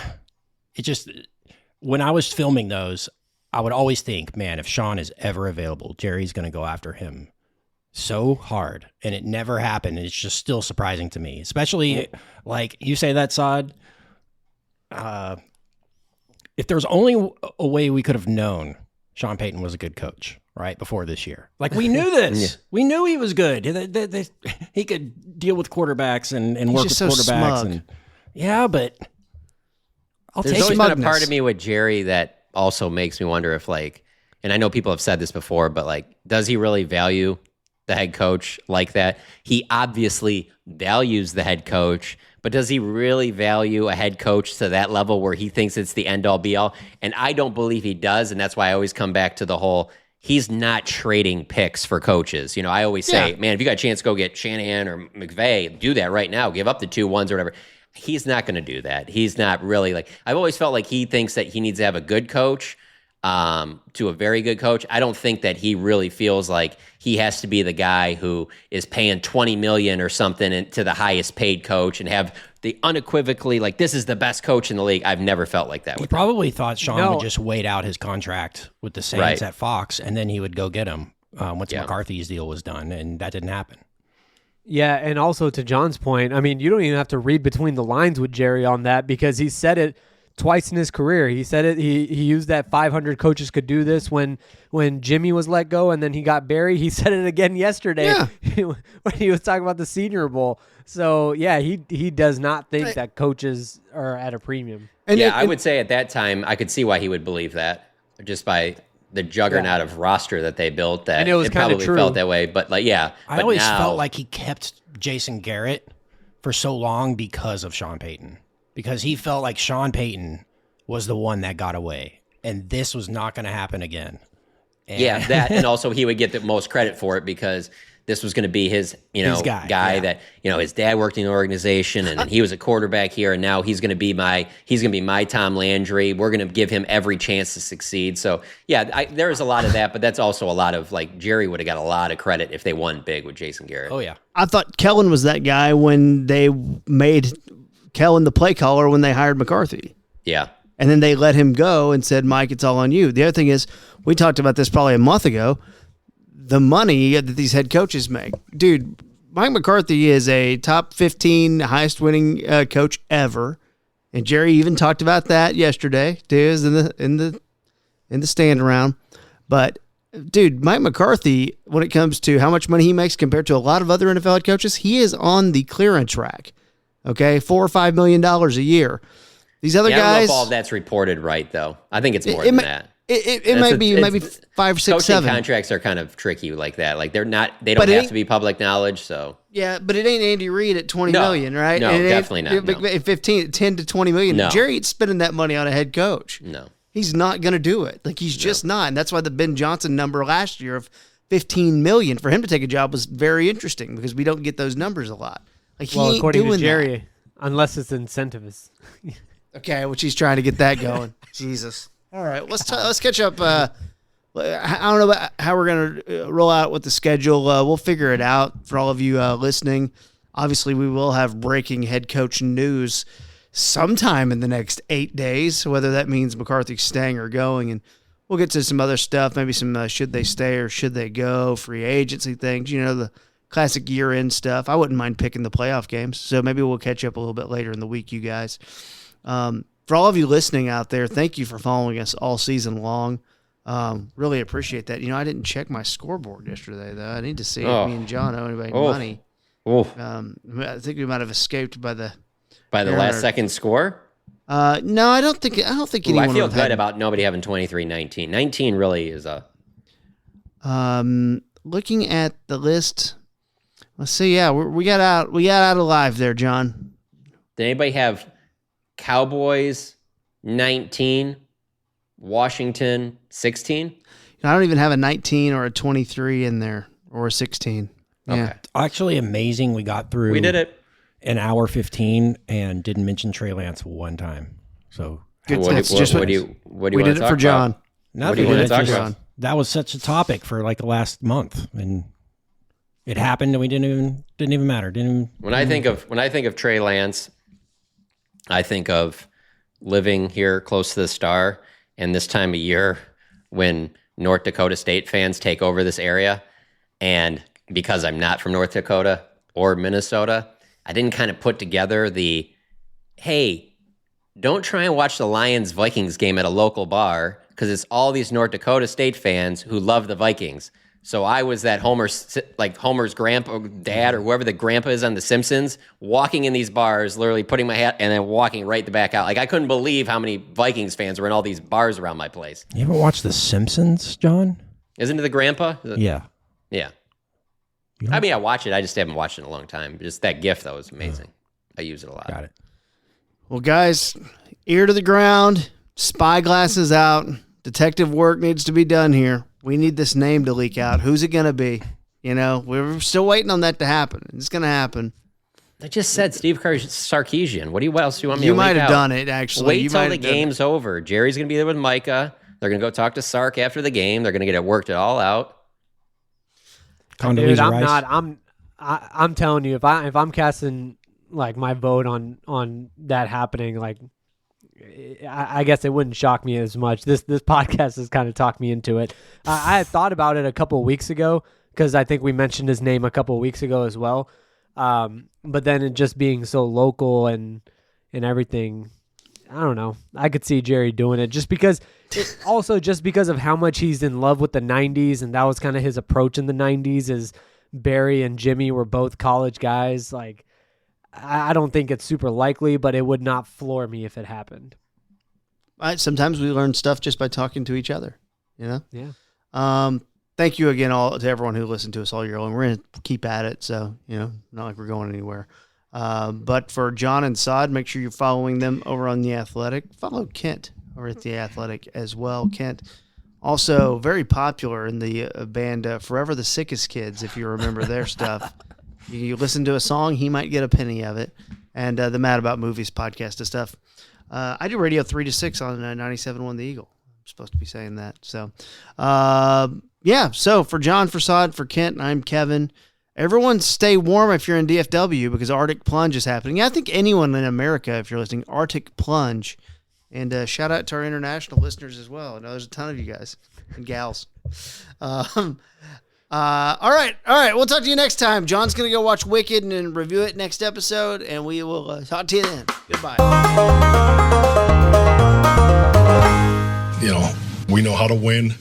just, when I was filming those, I would always think, man, if Sean is ever available, Jerry's going to go after him so hard. And it never happened. It's just still surprising to me, especially like you say that, Saad. If there was only a way we could have known Sean Payton was a good coach, right, before this year. Like, we knew this. We knew he was good. He could deal with quarterbacks and work with quarterbacks. Smug. But There's always been a part of me with Jerry that also makes me wonder if, like, and I know people have said this before, but, like, does he really value the head coach like that? He obviously values the head coach, but does he really value a head coach to that level where he thinks it's the end-all, be-all? And I don't believe he does, and that's why I always come back to the whole, he's not trading picks for coaches. I always say, man, if you got a chance to go get Shanahan or McVay, do that right now. Give up the 2-1s or whatever. He's not going to do that. He's not really like, I've always felt like he thinks that he needs to have a good coach to a very good coach. I don't think that he really feels like he has to be the guy who is paying $20 million or something to the highest paid coach and have the unequivocally, like, this is the best coach in the league. I've never felt like that. He probably thought Sean would just wait out his contract with the Saints at Fox, and then he would go get him once McCarthy's deal was done, and that didn't happen. Yeah, and also to John's point, I mean, you don't even have to read between the lines with Jerry on that, because he said it twice in his career. He said it. He used that 500 coaches could do this when Jimmy was let go, and then he got Barry. He said it again yesterday when he was talking about the Senior Bowl. So yeah, he does not think that coaches are at a premium. And I would say at that time I could see why he would believe that, just by the juggernaut of roster that they built. That, and it was probably true. Felt that way. But like, I always felt like he kept Jason Garrett for so long because of Sean Payton. Because he felt like Sean Payton was the one that got away, and this was not going to happen again. And that, and also he would get the most credit for it because this was going to be his, guy that, his dad worked in the organization, and he was a quarterback here, and now he's going to be my Tom Landry. We're going to give him every chance to succeed. So there's a lot of that, but that's also a lot of, like, Jerry would have got a lot of credit if they won big with Jason Garrett. Oh yeah, I thought Kellen was that guy when they made Kellen the play caller when they hired McCarthy. Yeah. And then they let him go and said, Mike, it's all on you. The other thing is, we talked about this probably a month ago, the money that these head coaches make. Dude, Mike McCarthy is a top 15 highest winning coach ever. And Jerry even talked about that yesterday, too, in the stand around. But dude, Mike McCarthy, when it comes to how much money he makes compared to a lot of other NFL head coaches, he is on the clearance rack. Okay, $4 or $5 million a year. These other guys, I don't know if all that's reported right, though. I think it's more than that. It might be maybe 5, 6, 7. Coaching contracts are kind of tricky like that. Like they don't have to be public knowledge. So yeah, but it ain't Andy Reid at $20 million, right? No, definitely not. No. 10 to $20 million. No. Jerry ain't spending that money on a head coach. No, he's not going to do it. Like he's just not. And that's why the Ben Johnson number last year of $15 million for him to take a job was very interesting because we don't get those numbers a lot. Like according to Jerry, unless it's incentives. Okay, well, she's trying to get that going. Jesus. All right, let's catch up. I don't know about how we're going to roll out with the schedule. We'll figure it out for all of you listening. Obviously, we will have breaking head coach news sometime in the next 8 days, whether that means McCarthy staying or going. And we'll get to some other stuff, maybe some should they stay or should they go, free agency things, the classic year-end stuff. I wouldn't mind picking the playoff games, so maybe we'll catch up a little bit later in the week, you guys. For all of you listening out there, thank you for following us all season long. Really appreciate that. I didn't check my scoreboard yesterday, though. I need to see if me and John owe anybody money. I think we might have escaped by the last second score. No, I don't think anyone. I feel good about nobody having 23-19. 19 really is a. Looking at the list, let's see. Yeah, we got out alive there, John. Did anybody have Cowboys 19, Washington 16? I don't even have a 19 or a 23 in there or a 16. Okay. Yeah. Actually, amazing. We got through. We did it. An hour 15 and didn't mention Trey Lance one time. So good. What do you we did it for John. What do you want to talk about? That was such a topic for like the last month, and it happened, and we didn't even matter. When I think of Trey Lance, I think of living here close to the Star, and this time of year when North Dakota State fans take over this area, and because I'm not from North Dakota or Minnesota, I didn't kind of put together hey, don't try and watch the Lions-Vikings game at a local bar because it's all these North Dakota State fans who love the Vikings. So I was that Homer's grandpa, dad, or whoever the grandpa is on The Simpsons, walking in these bars, literally putting my hat and then walking right the back out. Like, I couldn't believe how many Vikings fans were in all these bars around my place. You ever watch The Simpsons, John? Isn't it the grandpa? Yeah. Yeah. I mean, I watch it. I just haven't watched it in a long time. Just that GIF, though, is amazing. I use it a lot. Got it. Well, guys, ear to the ground, spy glasses out. Detective work needs to be done here. We need this name to leak out. Who's it going to be? We're still waiting on that to happen. It's going to happen. I just said Steve Sarkisian. What else do you want me to You leak might have out? done it, actually. Wait till the game's over. Jerry's going to be there with Micah. They're going to go talk to Sark after the game. They're going to get it worked all out. Dude, I'm telling you, if I'm casting like my vote on that happening, like I guess it wouldn't shock me as much. This podcast has kind of talked me into it. I had thought about it a couple of weeks ago because I think we mentioned his name a couple of weeks ago as well. But then it just being so local and everything, I don't know. I could see Jerry doing it just because of how much he's in love with the 90s, and that was kind of his approach in the 90s is Barry and Jimmy were both college guys. Like, I don't think it's super likely, but it would not floor me if it happened. Sometimes we learn stuff just by talking to each other, Yeah. Thank you again to everyone who listened to us all year long. We're going to keep at it, so, not like we're going anywhere. But for John and Saad, make sure you're following them over on The Athletic. Follow Kent over at The Athletic as well. Kent, also very popular in the band Forever the Sickest Kids, if you remember their stuff. You listen to a song, he might get a penny of it. And the Mad About Movies podcast and stuff. I do radio 3 to 6 on 97.1 The Eagle. I'm supposed to be saying that. So, so for John, for Saad, for Kent, I'm Kevin. Everyone stay warm if you're in DFW because Arctic Plunge is happening. I think anyone in America, if you're listening, Arctic Plunge. And shout out to our international listeners as well. I know there's a ton of you guys and gals. All right. We'll talk to you next time. John's going to go watch Wicked and then review it next episode, and we will talk to you then. Goodbye. We know how to win.